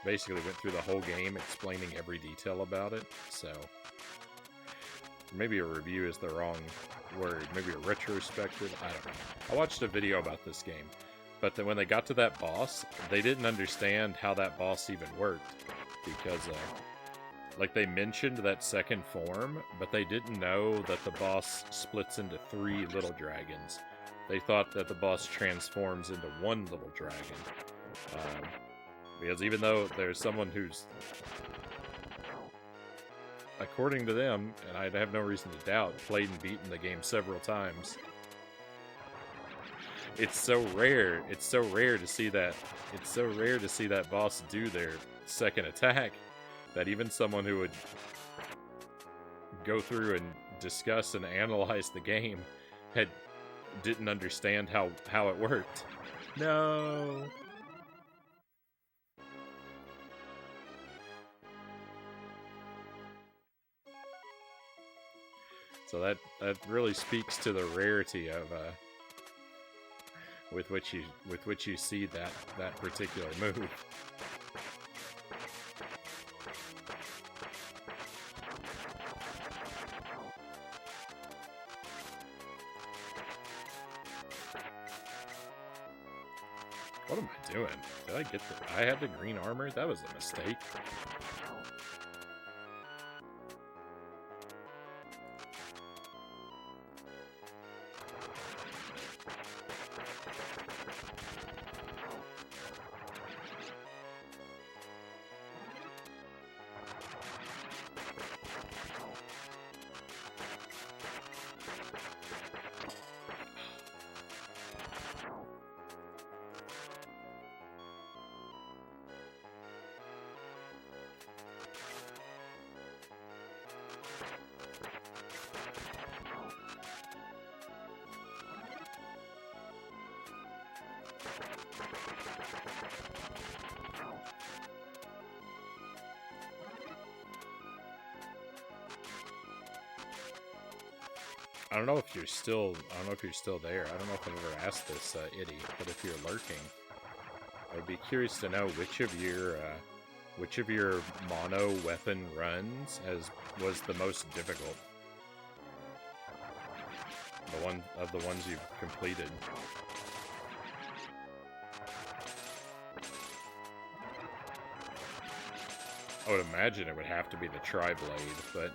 basically went through the whole game explaining every detail about it. So maybe a review is the wrong word. Maybe a retrospective. I don't know. I watched a video about this game, but then when they got to that boss, they didn't understand how that boss even worked because like they mentioned that second form, but they didn't know that the boss splits into 3 little dragons. They thought that the boss transforms into 1 little dragon. Because even though there's someone who's, according to them, and I have no reason to doubt, played and beaten the game several times, it's so rare to see that. It's so rare to see that boss do their second attack that even someone who would go through and discuss and analyze the game didn't understand how it worked. No. So that really speaks to the rarity of with which you see that particular move. What am I doing? Did I get I had the green armor? That was a mistake. I don't know if you're still there. I don't know if I've ever asked this, Itty, but if you're lurking, I would be curious to know which of your mono weapon runs was the most difficult. The ones you've completed. I would imagine it would have to be the Tri-Blade, but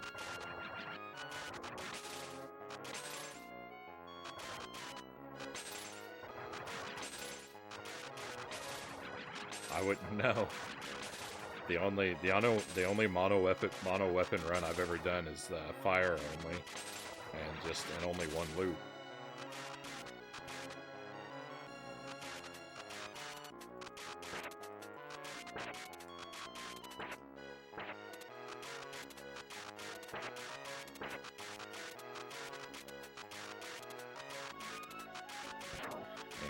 I wouldn't know. The only mono weapon run I've ever done is fire only, and only one loop.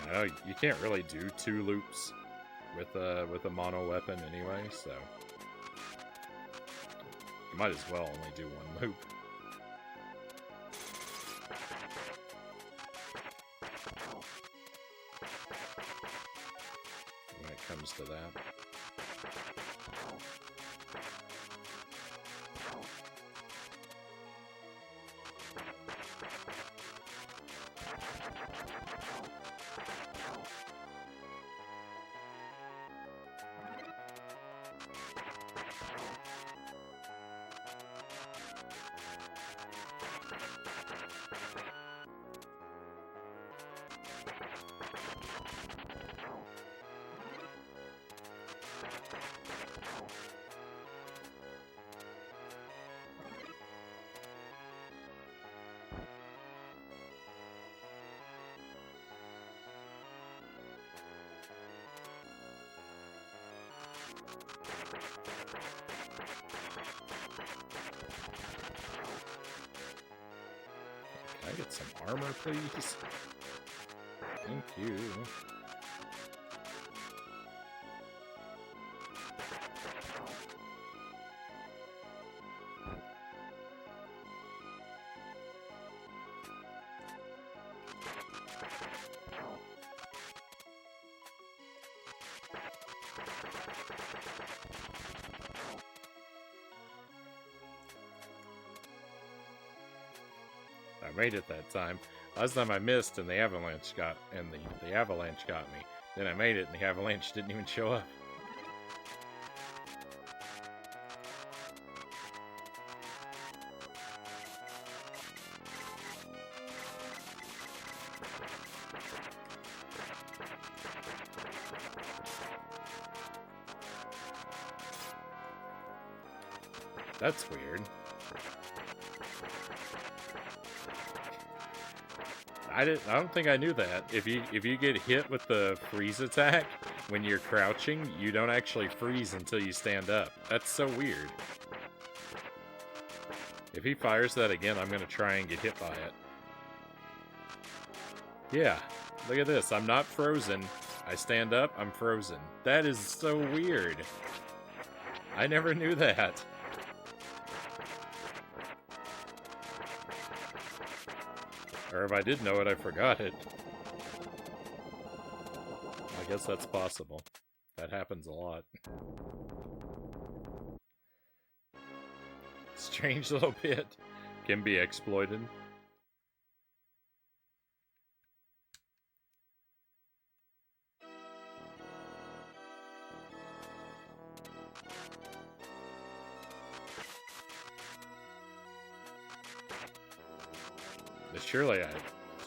Yeah, you can't really do 2 loops with a mono weapon anyway, so you might as well only do 1 loop. When it comes to that. Can I get some armor, please? Thank you. I made it that time. Last time I missed and the avalanche got me. Then I made it and the avalanche didn't even show up. That's weird. I don't think I knew that. If you get hit with the freeze attack when you're crouching, you don't actually freeze until you stand up. That's so weird. If he fires that again, I'm gonna try and get hit by it. Yeah, look at this. I'm not frozen. I stand up, I'm frozen. That is so weird. I never knew that. Or if I did know it, I forgot it. I guess that's possible. That happens a lot. Strange little pit. Can be exploited.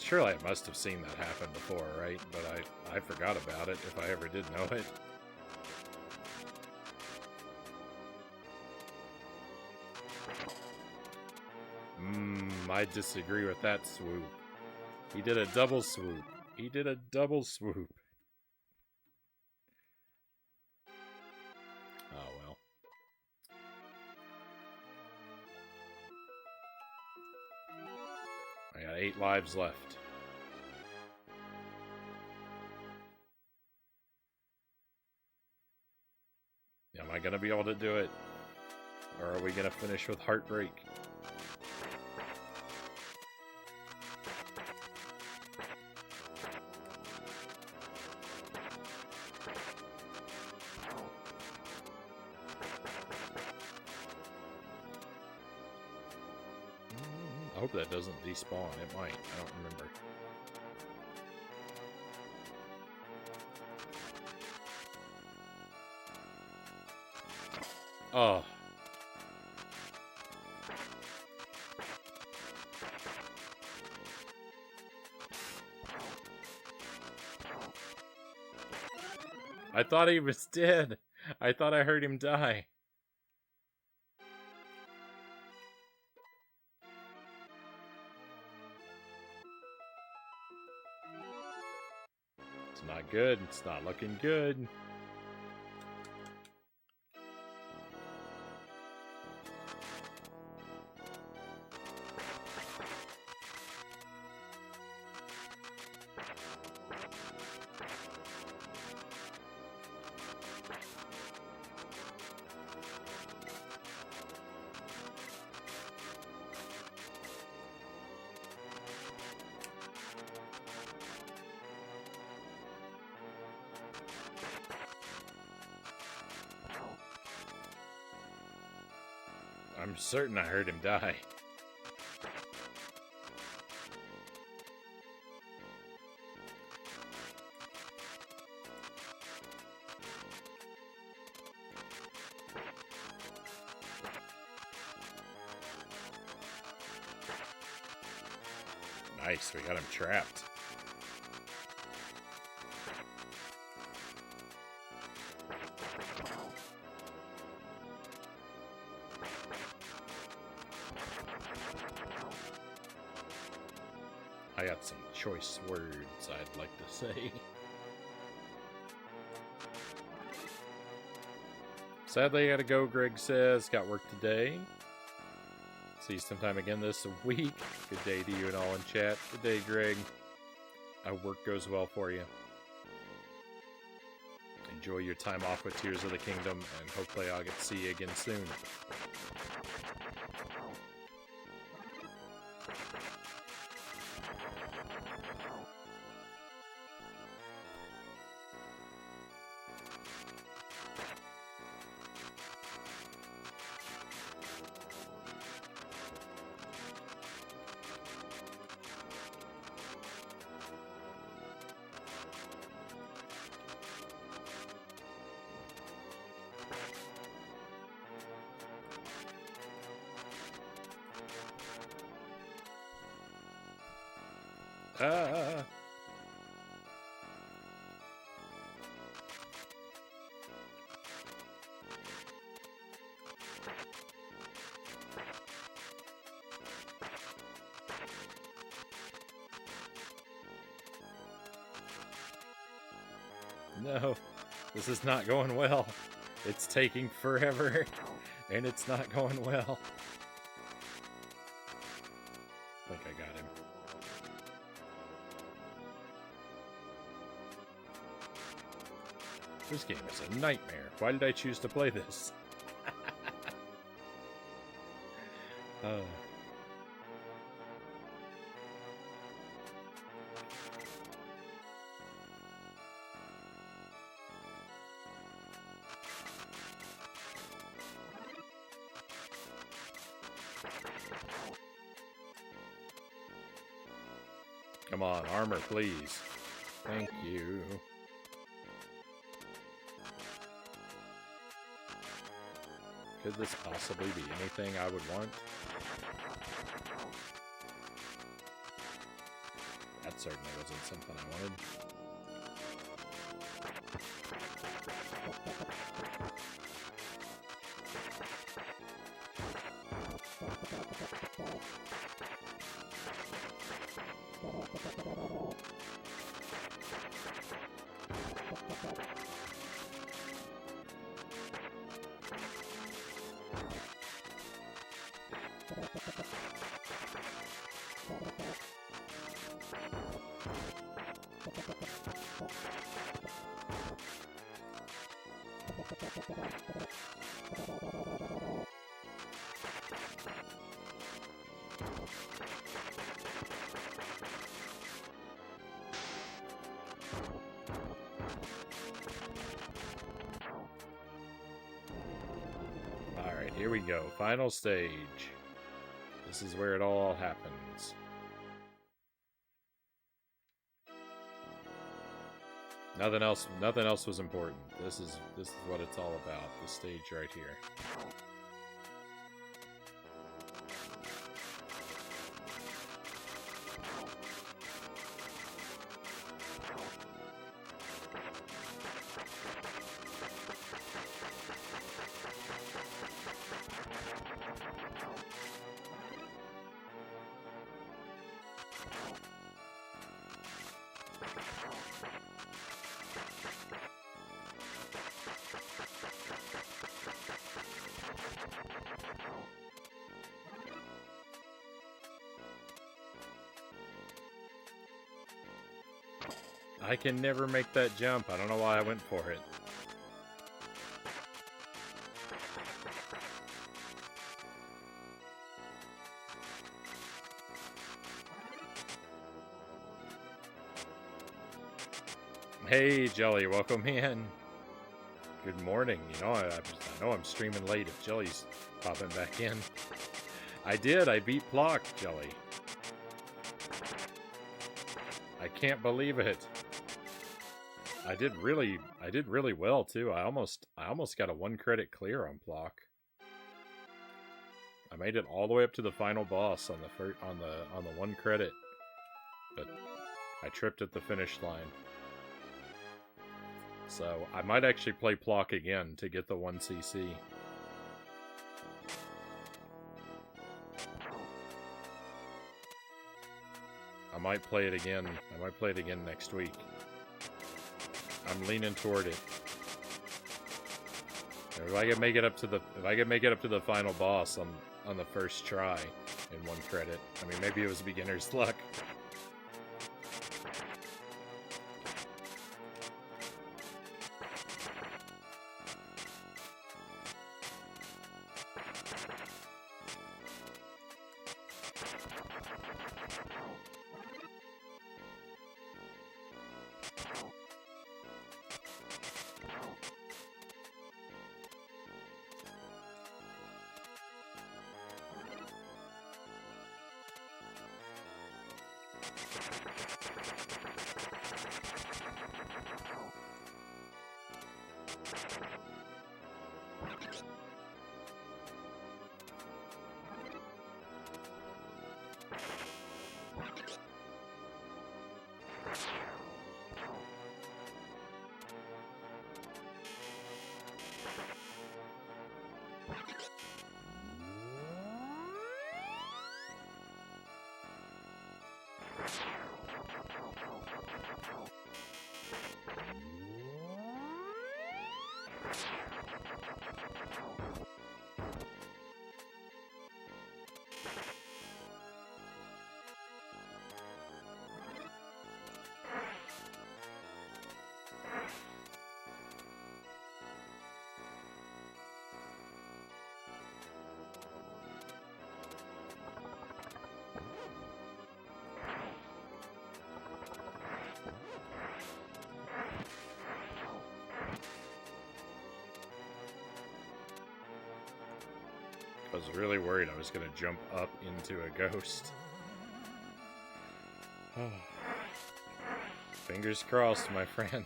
Surely I must have seen that happen before, right? But I forgot about it if I ever did know it. I disagree with that swoop. He did a double swoop. He did a double swoop. Oh well. I got 8 lives left. Am I gonna be able to do it? Or are we gonna finish with heartbreak? I hope that doesn't despawn. It might. I don't remember. Oh. I thought he was dead. I thought I heard him die. It's not good. It's not looking good. I'm certain I heard him die. Nice, we got him trapped. I got some choice words I'd like to say. Sadly, I gotta go, Greg says. Got work today. See you sometime again this week. Good day to you and all in chat. Good day, Greg. I hope work goes well for you. Enjoy your time off with Tears of the Kingdom, and hopefully I'll get to see you again soon. Ah. No, this is not going well. It's taking forever, and it's not going well. I think I got him. This game is a nightmare. Why did I choose to play this? Come on, armor, please. Thank you. Could this possibly be anything I would want? That certainly wasn't something I wanted. Alright, here we go. Final stage. This is where it all happens. Nothing else was important. This is what it's all about. This stage right here. I can never make that jump. I don't know why I went for it. Hey, Jelly, welcome in. Good morning. You know, I know I'm streaming late if Jelly's popping back in. I did. I beat Plock, Jelly. I can't believe it. I did really well too. I almost got a 1 credit clear on Plock. I made it all the way up to the final boss on the 1 credit, but I tripped at the finish line. So I might actually play Plock again to get the 1 CC. I might play it again. I might play it again next week. I'm leaning toward it. If I can make it up to the final boss on the first try in 1 credit. I mean, maybe it was beginner's luck. I was really worried I was going to jump up into a ghost. Fingers crossed, my friends.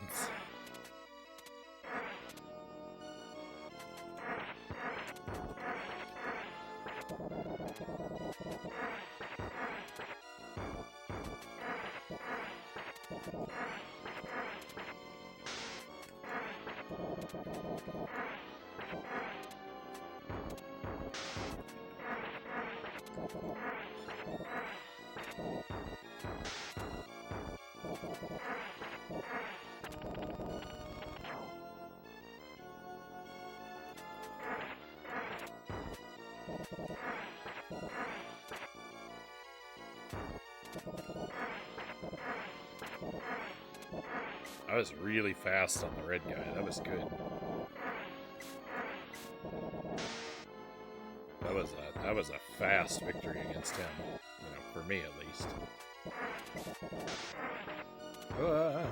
I was really fast on the red guy. That was good. That was a fast victory against him. You know, for me at least. Ah.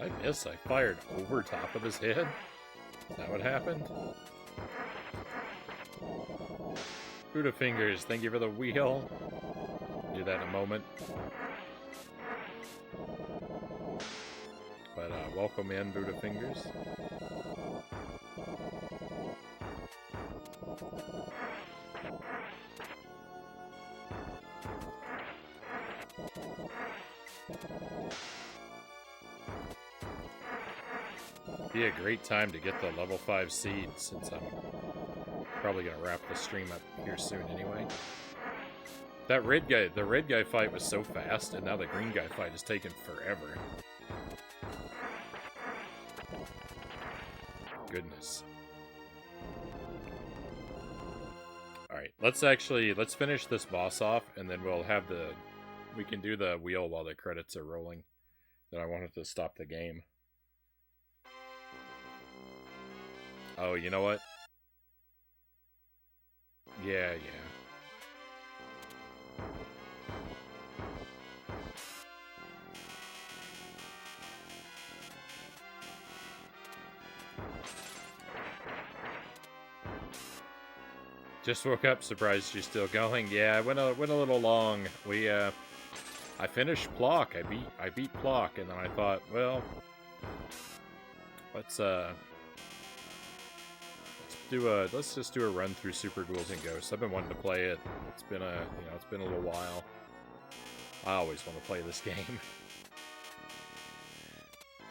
I miss. I fired over top of his head. Is that what happened? Buddha Fingers, thank you for the wheel. Do that in a moment. But welcome in, Buddha Fingers. Be a great time to get the level 5 seed, since I'm probably gonna wrap the stream up here soon anyway. That the red guy fight was so fast, and now the green guy fight is taking forever. Goodness. Alright, let's finish this boss off, and then we can do the wheel while the credits are rolling. Then I wanted to stop the game. Oh, you know what? Yeah. Just woke up, surprised you're still going. Yeah, I went a little long. I finished Plock. I beat Plock, and then I thought, well, Let's just do a run through Super Ghouls and Ghosts. I've been wanting to play it. It's been it's been a little while. I always want to play this game.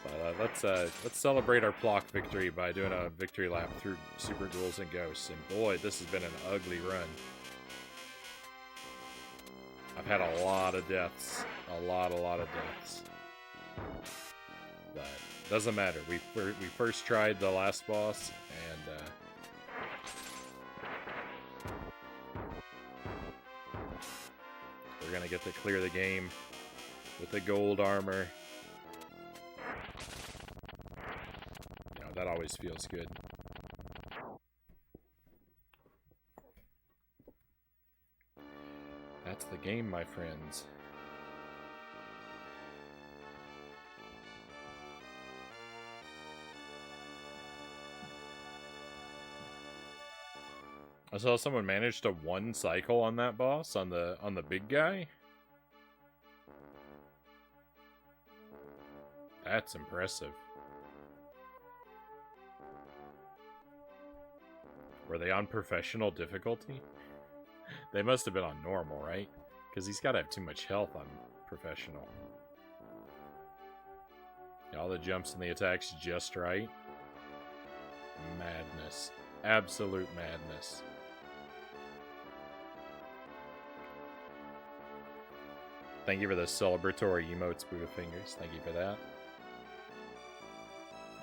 So, let's celebrate our Plock victory by doing a victory lap through Super Ghouls and Ghosts. And boy, this has been an ugly run. I've had a lot of deaths. A lot of deaths. But doesn't matter. We first tried the last boss, and we're gonna get to clear the game with the gold armor. You know, that always feels good. That's the game, my friends. I saw someone manage to one cycle on that boss, on the big guy. That's impressive. Were they on professional difficulty? They must have been on normal, right? Because he's got to have too much health on professional. All the jumps and the attacks just right. Madness. Absolute madness. Thank you for the celebratory emotes, Boo Fingers. Thank you for that.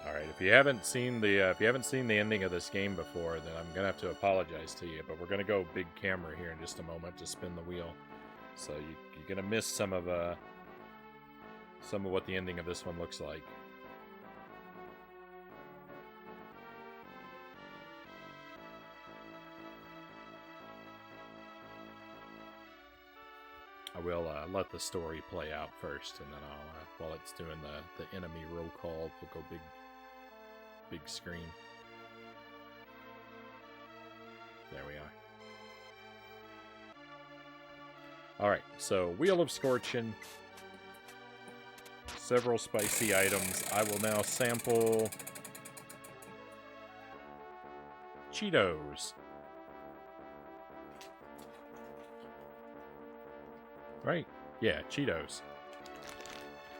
Alright, if you haven't seen the ending of this game before, then I'm gonna have to apologize to you, but we're gonna go big camera here in just a moment to spin the wheel. So you're gonna miss some of what the ending of this one looks like. I will let the story play out first, and then I'll, while it's doing the enemy roll call, we'll go big screen. There we are. Alright, so Wheel of Scorching. Several spicy items. I will now sample Cheetos. Right? Yeah, Cheetos.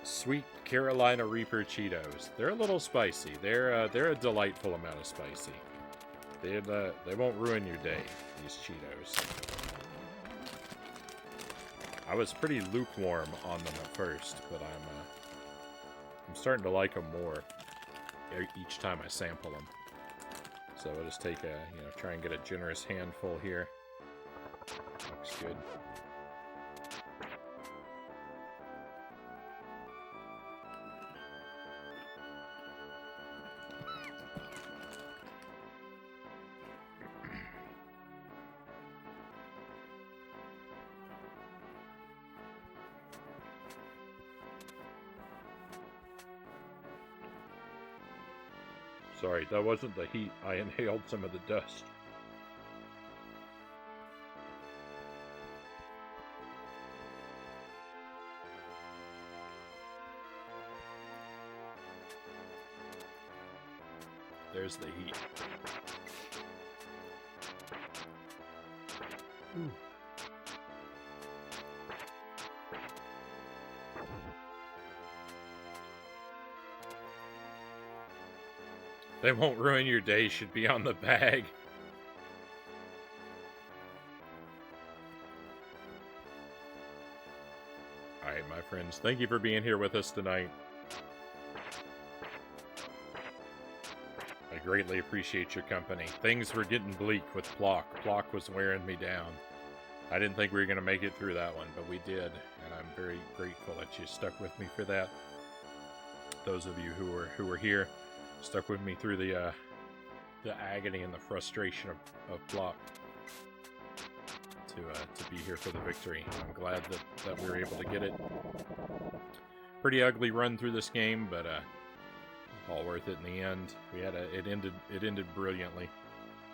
Sweet Carolina Reaper Cheetos. They're a little spicy. They're a delightful amount of spicy. They won't ruin your day, these Cheetos. I was pretty lukewarm on them at first, but I'm starting to like them more each time I sample them. So I'll just take try and get a generous handful here. Looks good. Sorry, that wasn't the heat. I inhaled some of the dust. There's the heat. Ooh. They won't ruin your day should be on the bag. Alright, my friends, thank you for being here with us tonight. I greatly appreciate your company. Things were getting bleak with Plock. Plock was wearing me down. I didn't think we were going to make it through that one, but we did, and I'm very grateful that you stuck with me for that. Those of you who were here, stuck with me through the agony and the frustration of Plock to be here for the victory. I'm glad that we were able to get it. Pretty ugly run through this game, but all worth it in the end. It ended brilliantly,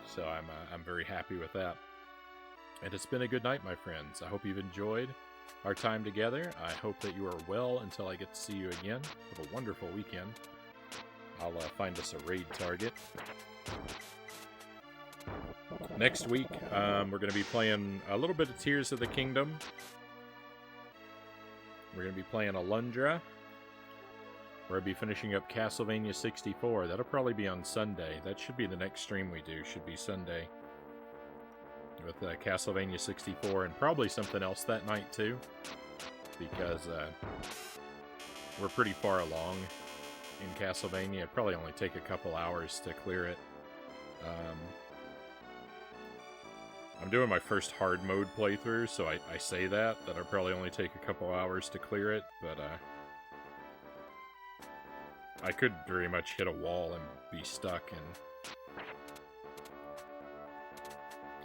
so I'm very happy with that. And it's been a good night, my friends. I hope you've enjoyed our time together. I hope that you are well until I get to see you again. Have a wonderful weekend. I'll find us a raid target. Next week, we're going to be playing a little bit of Tears of the Kingdom. We're going to be playing Alundra. We're going to be finishing up Castlevania 64. That'll probably be on Sunday. That should be the next stream we do. Should be Sunday. With Castlevania 64 and probably something else that night too. Because we're pretty far along in Castlevania. It'd probably only take a couple hours to clear it. I'm doing my first hard mode playthrough, so I say that I'll probably only take a couple hours to clear it, but I could very much hit a wall and be stuck and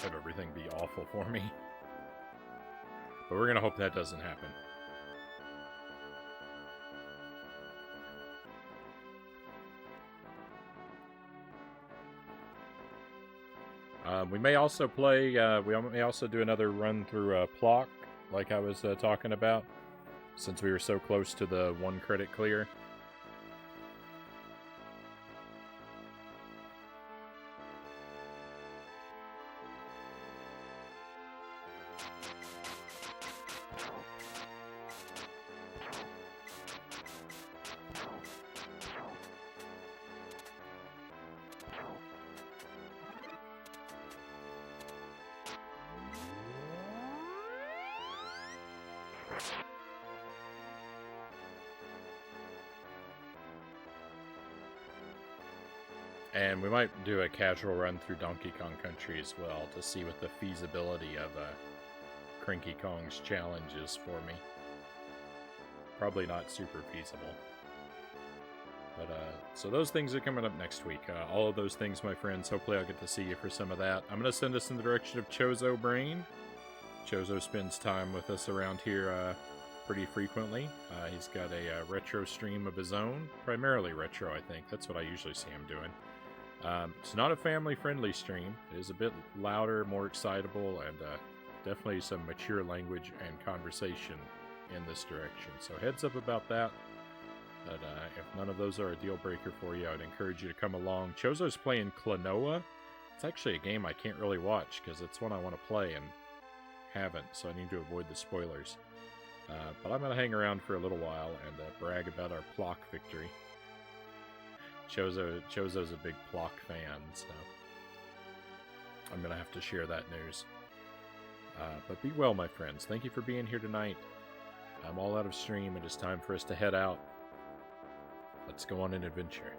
have everything be awful for me. But we're gonna hope that doesn't happen. We may also play, we may also do another run through Plock, like I was talking about, since we were so close to the 1 credit clear. And we might do a casual run through Donkey Kong Country as well to see what the feasibility of Cranky Kong's challenge is for me. Probably not super feasible. But, so those things are coming up next week. All of those things, my friends, hopefully I'll get to see you for some of that. I'm going to send us in the direction of Chozo Brain. Chozo spends time with us around here pretty frequently. He's got a retro stream of his own. Primarily retro, I think. That's what I usually see him doing. It's not a family-friendly stream. It is a bit louder, more excitable, and definitely some mature language and conversation in this direction. So heads up about that. But if none of those are a deal-breaker for you, I would encourage you to come along. Chozo's playing Klonoa. It's actually a game I can't really watch because it's one I want to play and haven't, so I need to avoid the spoilers. But I'm going to hang around for a little while and brag about our Plock victory. Chozo's a big Plock fan, so I'm going to have to share that news. But be well, my friends. Thank you for being here tonight. I'm all out of stream. It is time for us to head out. Let's go on an adventure.